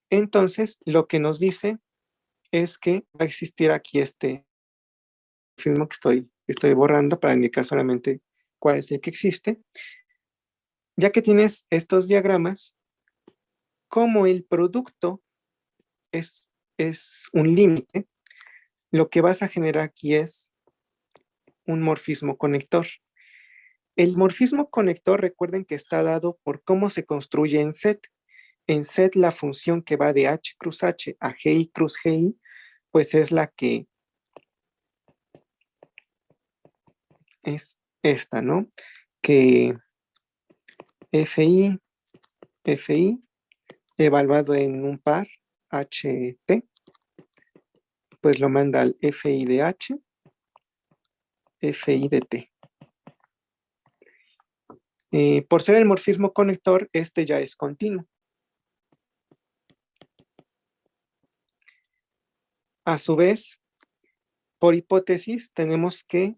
Entonces, lo que nos dice es que va a existir aquí este filmo que estoy borrando para indicar solamente cuál es el que existe. Ya que tienes estos diagramas, como el producto es un límite, lo que vas a generar aquí es un morfismo conector. El morfismo conector, recuerden que está dado por cómo se construye en set. En set la función que va de H cruz H a GI cruz GI, pues es la que es esta, ¿no? Que FI evaluado en un par HT, pues lo manda al FI de H, FI de T. Por ser el morfismo conector, este ya es continuo. A su vez, por hipótesis, tenemos que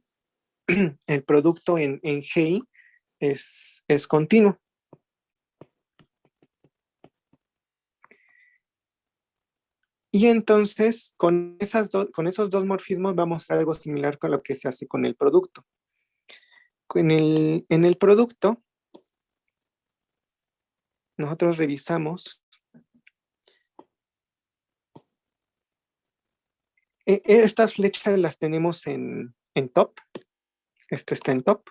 el producto en GI es continuo. Y entonces, con esos dos morfismos vamos a hacer algo similar con lo que se hace con el producto. En el producto, nosotros revisamos. Estas flechas las tenemos en top. Esto está en top.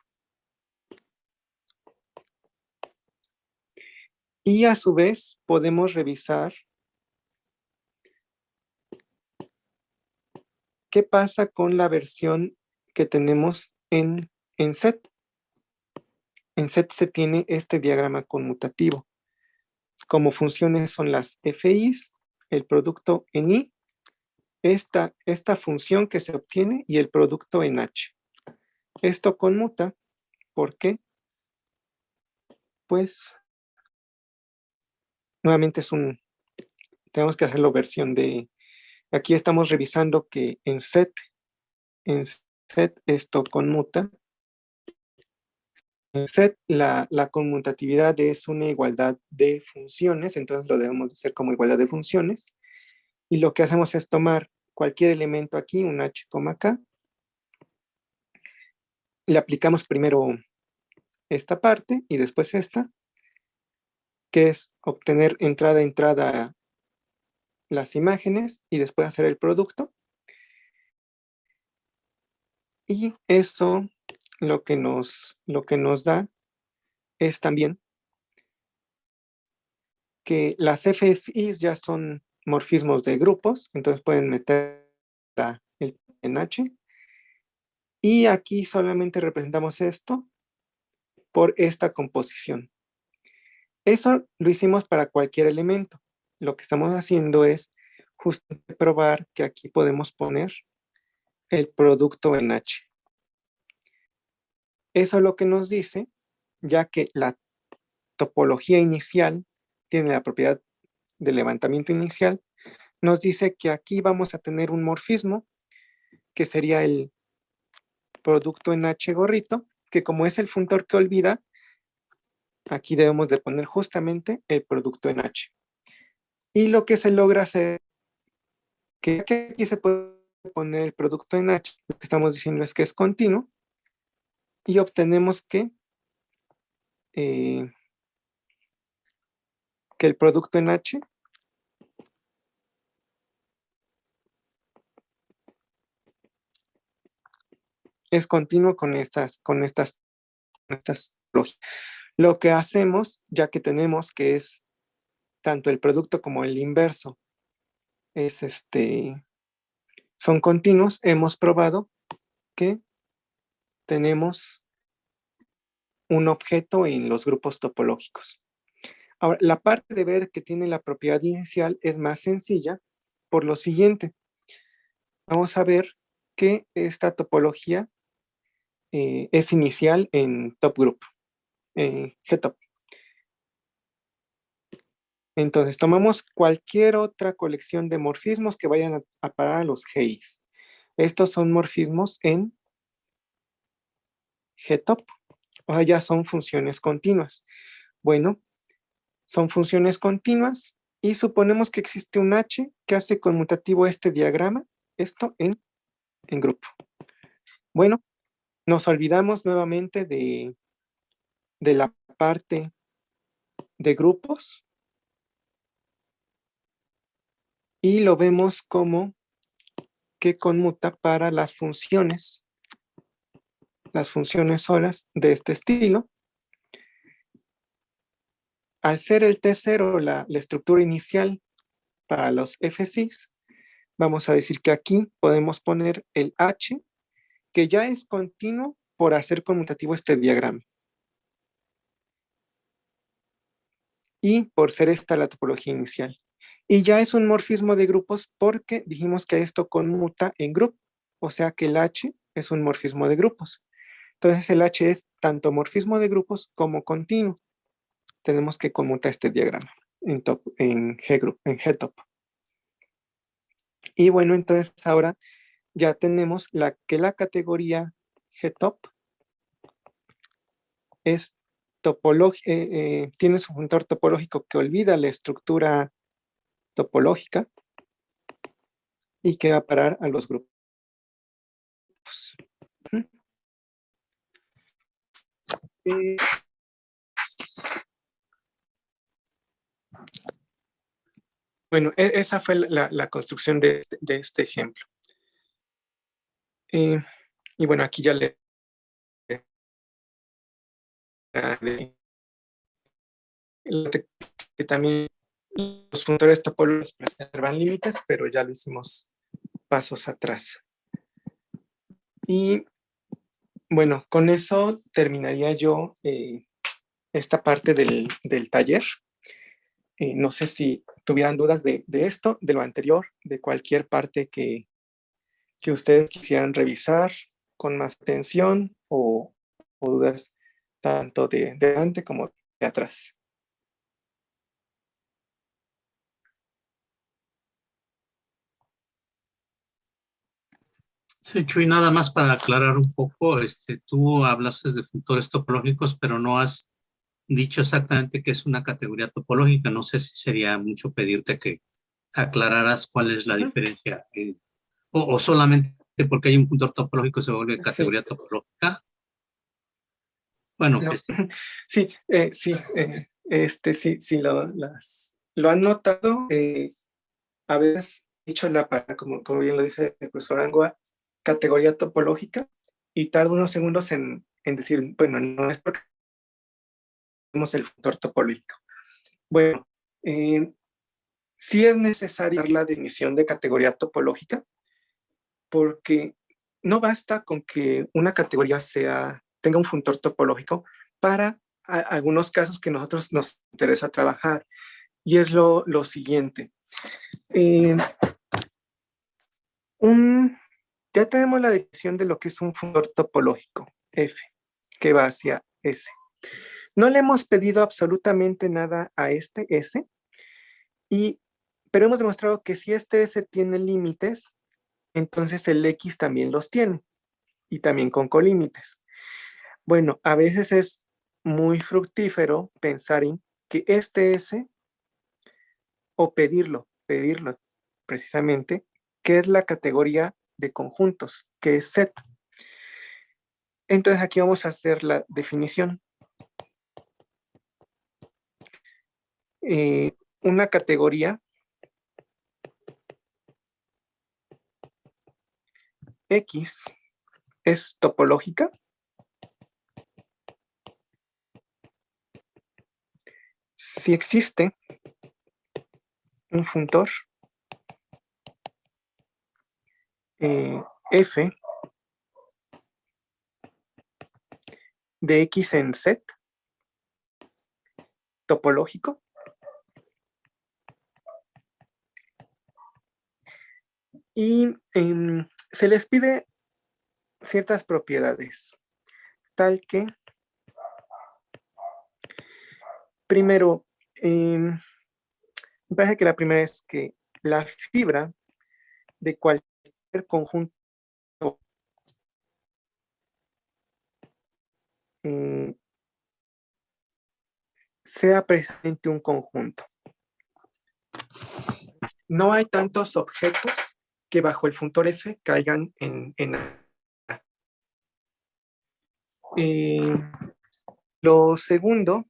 Y a su vez podemos revisar qué pasa con la versión que tenemos en set. En set se tiene este diagrama conmutativo. Como funciones son las FIs, el producto en I, esta función que se obtiene y el producto en H. Esto conmuta, ¿por qué? Pues nuevamente tenemos que hacerlo versión de, aquí estamos revisando que en set esto conmuta. En set la conmutatividad es una igualdad de funciones, entonces lo debemos hacer como igualdad de funciones. Y lo que hacemos es tomar cualquier elemento aquí, un h, k, le aplicamos primero esta parte y después esta, que es obtener entrada a entrada las imágenes y después hacer el producto. Y eso lo que nos da es también que las FSIs ya son morfismos de grupos, entonces pueden meter el en H. Y aquí solamente representamos esto por esta composición. Eso lo hicimos para cualquier elemento. Lo que estamos haciendo es justamente probar que aquí podemos poner el producto en H. Eso es lo que nos dice, ya que la topología inicial tiene la propiedad de levantamiento inicial, nos dice que aquí vamos a tener un morfismo que sería el producto en H gorrito, que como es el funtor que olvida, aquí debemos de poner justamente el producto en H. Y lo que se logra hacer, que aquí se puede poner el producto en H, lo que estamos diciendo es que es continuo, y obtenemos eh, que el producto en H es continuo con estas lógicas. Lo que hacemos, ya que tenemos que es tanto el producto como el inverso, es son continuos, hemos probado que tenemos un objeto en los grupos topológicos. Ahora, la parte de ver que tiene la propiedad inicial es más sencilla por lo siguiente. Vamos a ver que esta topología es inicial en top group, en GTOP. Entonces, tomamos cualquier otra colección de morfismos que vayan a parar a los GIs. Estos son morfismos en GTOP, o sea, ya son funciones continuas. Bueno, son funciones continuas y suponemos que existe un H que hace conmutativo este diagrama, esto en grupo. Bueno, nos olvidamos nuevamente de la parte de grupos y lo vemos como que conmuta para las funciones solas de este estilo. Al ser el T0 la estructura inicial para los FCs, vamos a decir que aquí podemos poner el H, que ya es continuo por hacer conmutativo este diagrama. Y por ser esta la topología inicial. Y ya es un morfismo de grupos porque dijimos que esto conmuta en grupo, o sea que el H es un morfismo de grupos. Entonces el H es tanto morfismo de grupos como continuo. Tenemos que conmutar este diagrama en G-group, en G-top. Y bueno, entonces ahora ya tenemos que la categoría G-top es tiene su funtor topológico que olvida la estructura topológica y que va a parar a los grupos. Bueno, esa fue la construcción de este ejemplo. Y bueno, aquí ya que también los funtores topológicos preservan límites, pero ya lo hicimos pasos atrás. Y bueno, con eso terminaría yo esta parte del taller. No sé si tuvieran dudas de esto, de lo anterior, de cualquier parte que ustedes quisieran revisar con más atención o dudas tanto de adelante como de atrás. Sí, Chuy, nada más para aclarar un poco, tú hablaste de funtores topológicos, pero no has dicho exactamente qué es una categoría topológica. No sé si sería mucho pedirte que aclararas cuál es la diferencia, o solamente porque hay un funtor topológico se vuelve categoría Sí. topológica. Bueno, No. que sí, sí, lo han notado. A veces dicho como bien lo dice el profesor Angua, categoría topológica, y tarda unos segundos en decir, bueno, no es porque tenemos el funtor topológico. Bueno, sí es necesaria la definición de categoría topológica, porque no basta con que una categoría tenga un funtor topológico para algunos casos que nosotros nos interesa trabajar, y es lo siguiente. Ya tenemos la definición de lo que es un funtor topológico, F, que va hacia S. No le hemos pedido absolutamente nada a este S, pero hemos demostrado que si este S tiene límites, entonces el X también los tiene. y también con colímites. Bueno, a veces es muy fructífero pensar en que este S, o pedirlo precisamente, que es la categoría de conjuntos, que es set. Entonces aquí vamos a hacer la definición. Una categoría X es topológica si existe un funtor F de X en Z topológico y se les pide ciertas propiedades, tal que, primero, me parece que la primera es que la fibra de cualquier conjunto sea precisamente un conjunto. No hay tantos objetos que bajo el funtor F caigan en A. Lo segundo,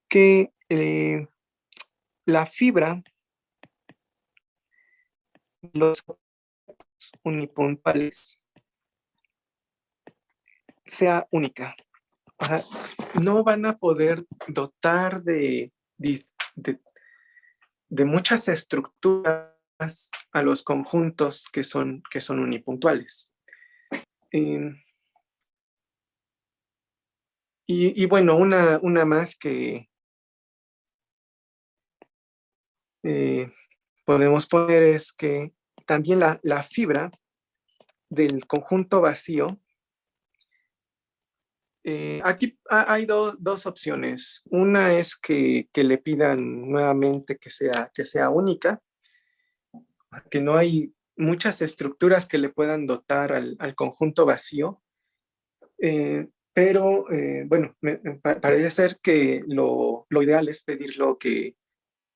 que la fibra, los unipuntuales, sea única. O sea, no van a poder dotar de muchas estructuras a los conjuntos que son unipuntuales. Y bueno, una más que podemos poner es que también la fibra del conjunto vacío, aquí hay dos opciones. Una es que le pidan nuevamente que sea única, que no hay muchas estructuras que le puedan dotar al conjunto vacío, pero bueno, parece ser que lo ideal es pedirlo que,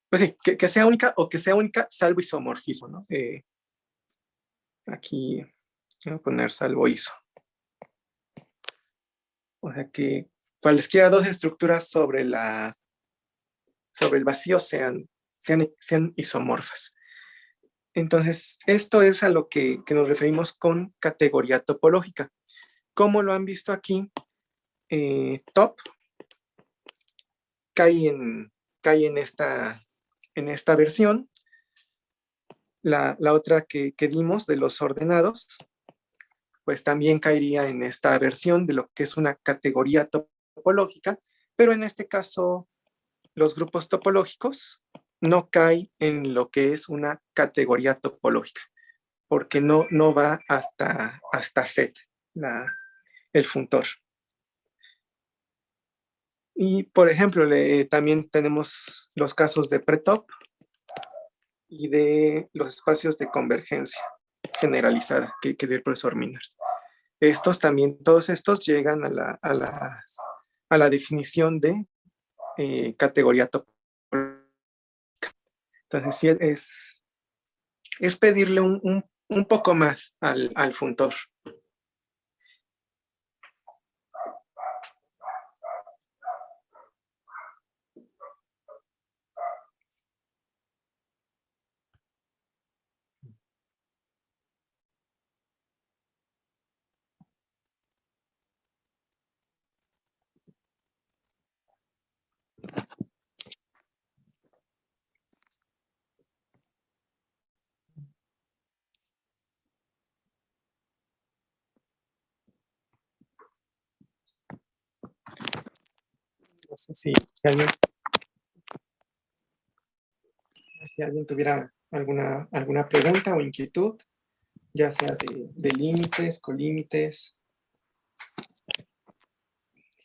pues sí, que sea única o que sea única salvo isomorfismo, ¿no? Aquí voy a poner salvo iso. O sea que cualesquiera dos estructuras sobre el vacío sean isomorfas. Entonces, esto es a lo que nos referimos con categoría topológica. Como lo han visto aquí, top cae en esta versión. La otra que dimos de los ordenados, pues también caería en esta versión de lo que es una categoría topológica, pero en este caso los grupos topológicos no caen en lo que es una categoría topológica, porque no va hasta Z, el funtor. Y por ejemplo, también tenemos los casos de pretop y de los espacios de convergencia generalizada que dio el profesor Miner. Todos estos llegan a la definición de categoría topológica. Entonces, sí, es pedirle un poco más al funtor. No sé si alguien tuviera alguna pregunta o inquietud, ya sea de límites, colímites.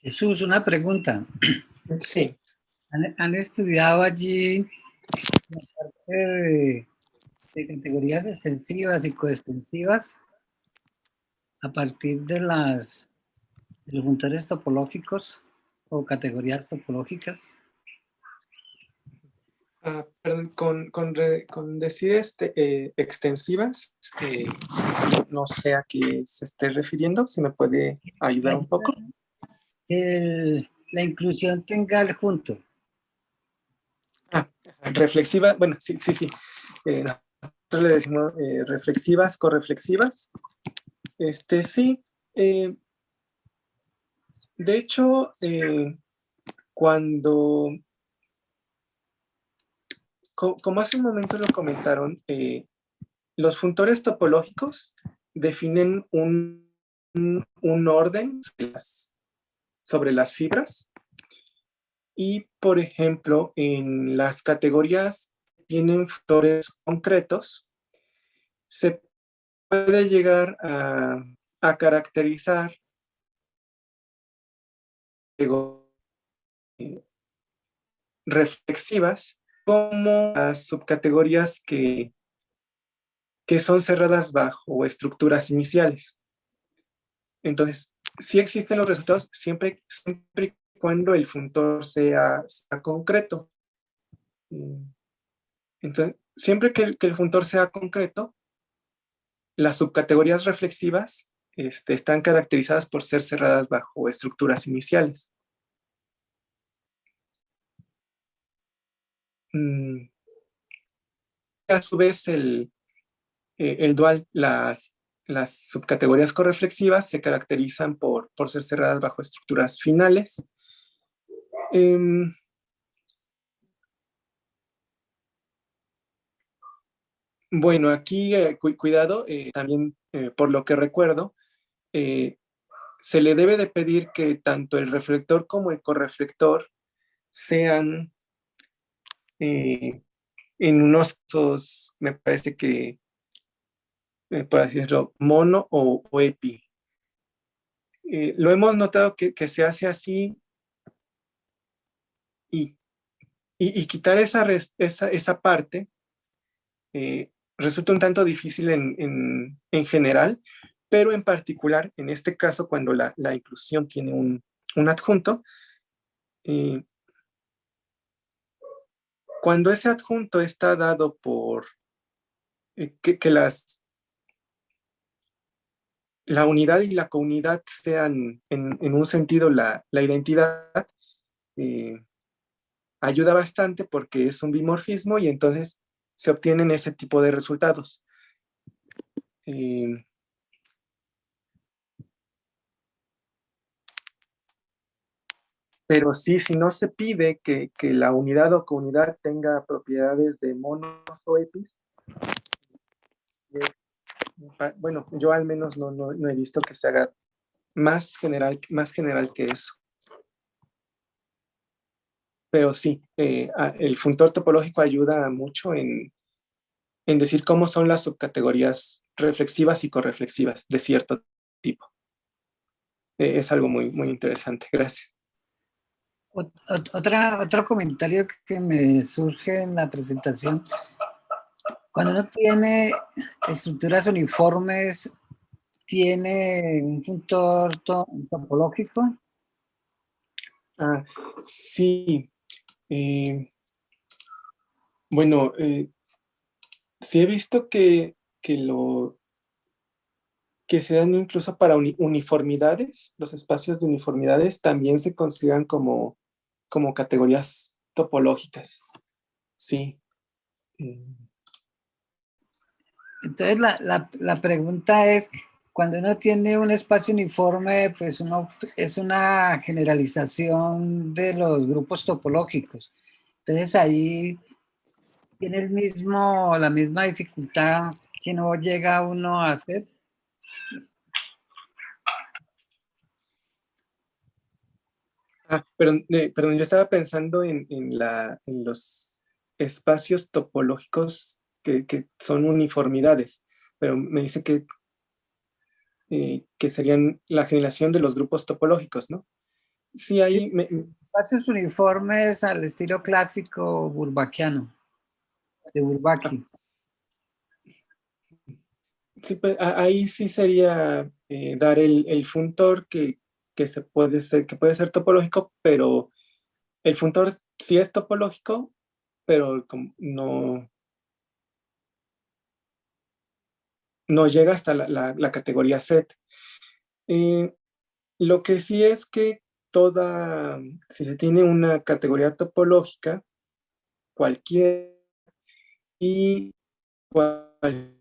Jesús, una pregunta. Sí. ¿Han estudiado allí de, de categorías extensivas y coextensivas a partir de los funtores topológicos o categorías topológicas. Perdón, con decir extensivas, no sé a qué se esté refiriendo, si me puede ayudar un poco. La inclusión tenga el junto. Reflexiva, bueno, sí. Nosotros le decimos reflexivas, correflexivas. Sí. De hecho, cuando, como hace un momento lo comentaron, los funtores topológicos definen un orden sobre las fibras y, por ejemplo, en las categorías que tienen funtores concretos, se puede llegar a caracterizar reflexivas como las subcategorías que son cerradas bajo estructuras iniciales. Entonces, sí existen los resultados siempre y cuando el funtor sea concreto. Entonces, siempre que el funtor sea concreto, las subcategorías reflexivas están caracterizadas por ser cerradas bajo estructuras iniciales. A su vez, el dual, las subcategorías correflexivas se caracterizan por ser cerradas bajo estructuras finales. Bueno, aquí cuidado, también por lo que recuerdo, se le debe de pedir que tanto el reflector como el correflector sean en unos casos, me parece que, por así decirlo, mono o epi. Lo hemos notado que se hace así y quitar esa parte resulta un tanto difícil en general, pero en particular, en este caso, cuando la inclusión tiene un adjunto, cuando ese adjunto está dado por que la unidad y la counidad sean en un sentido la identidad, ayuda bastante porque es un dimorfismo y entonces se obtienen ese tipo de resultados. Pero sí, si no se pide que la unidad o counidad tenga propiedades de monos o epis, bueno, yo al menos no he visto que se haga más general que eso. Pero sí, el funtor topológico ayuda mucho en decir cómo son las subcategorías reflexivas y correflexivas de cierto tipo. Es algo muy, muy interesante. Gracias. Otro comentario que me surge en la presentación. Cuando uno tiene estructuras uniformes, ¿tiene un funtor topológico? Sí. Bueno, sí he visto que se dan incluso para uniformidades. Los espacios de uniformidades también se consideran como categorías topológicas. Sí. Entonces la pregunta es, cuando uno tiene un espacio uniforme, pues es una generalización de los grupos topológicos. Entonces ahí tiene la misma dificultad que no llega uno a hacer. Perdón, yo estaba pensando en los espacios topológicos que son uniformidades, pero me dice que serían la generación de los grupos topológicos, ¿no? Sí, ahí Sí, espacios uniformes al estilo clásico burbaquiano. de Bourbaki. Sí, pues, ahí sí sería dar el funtor que puede ser topológico, pero el funtor sí es topológico, pero no llega hasta la categoría set. Lo que sí es que si se tiene una categoría topológica, cualquier y cualquier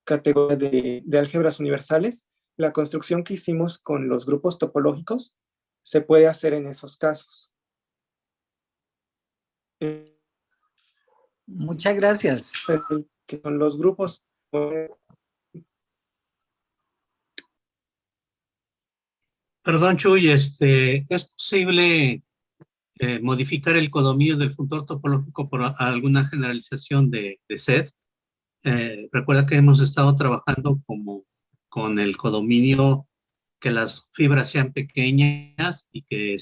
categoría de álgebras universales, la construcción que hicimos con los grupos topológicos se puede hacer en esos casos. Muchas gracias. Que son los grupos. Perdón, Chuy, ¿es posible modificar el codominio del funtor topológico por alguna generalización de set? Recuerda que hemos estado trabajando con el codominio que las fibras sean pequeñas y que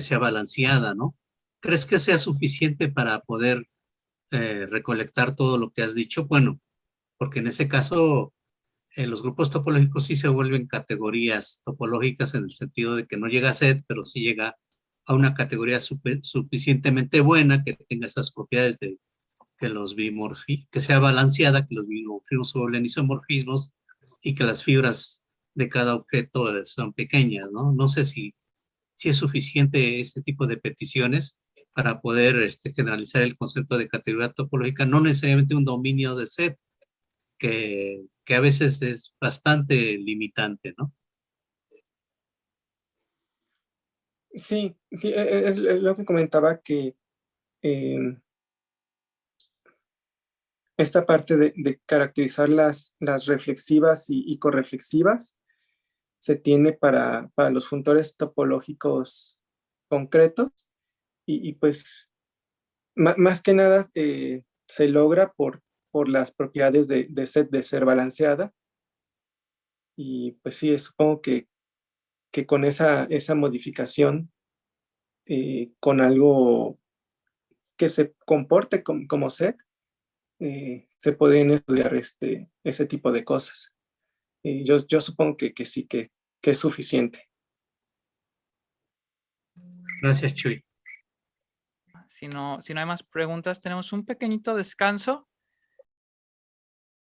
sea balanceada, ¿no? ¿Crees que sea suficiente para poder recolectar todo lo que has dicho? Bueno, porque en ese caso los grupos topológicos sí se vuelven categorías topológicas en el sentido de que no llega a set, pero sí llega a una categoría suficientemente buena que tenga esas propiedades de que sea balanceada, que los bimorfismos se vuelven isomorfismos y que las fibras de cada objeto son pequeñas, ¿no? No sé si es suficiente este tipo de peticiones para poder generalizar el concepto de categoría topológica, no necesariamente un dominio de set, que a veces es bastante limitante, ¿no? Sí, sí, es lo que comentaba que esta parte de caracterizar las reflexivas y correflexivas se tiene para los funtores topológicos concretos y pues más que nada se logra por las propiedades de set de ser balanceada y pues sí, supongo que con esa modificación con algo que se comporte como set, se pueden estudiar ese tipo de cosas. Yo supongo que sí, que es suficiente. Gracias, Chuy. Si no hay más preguntas, tenemos un pequeñito descanso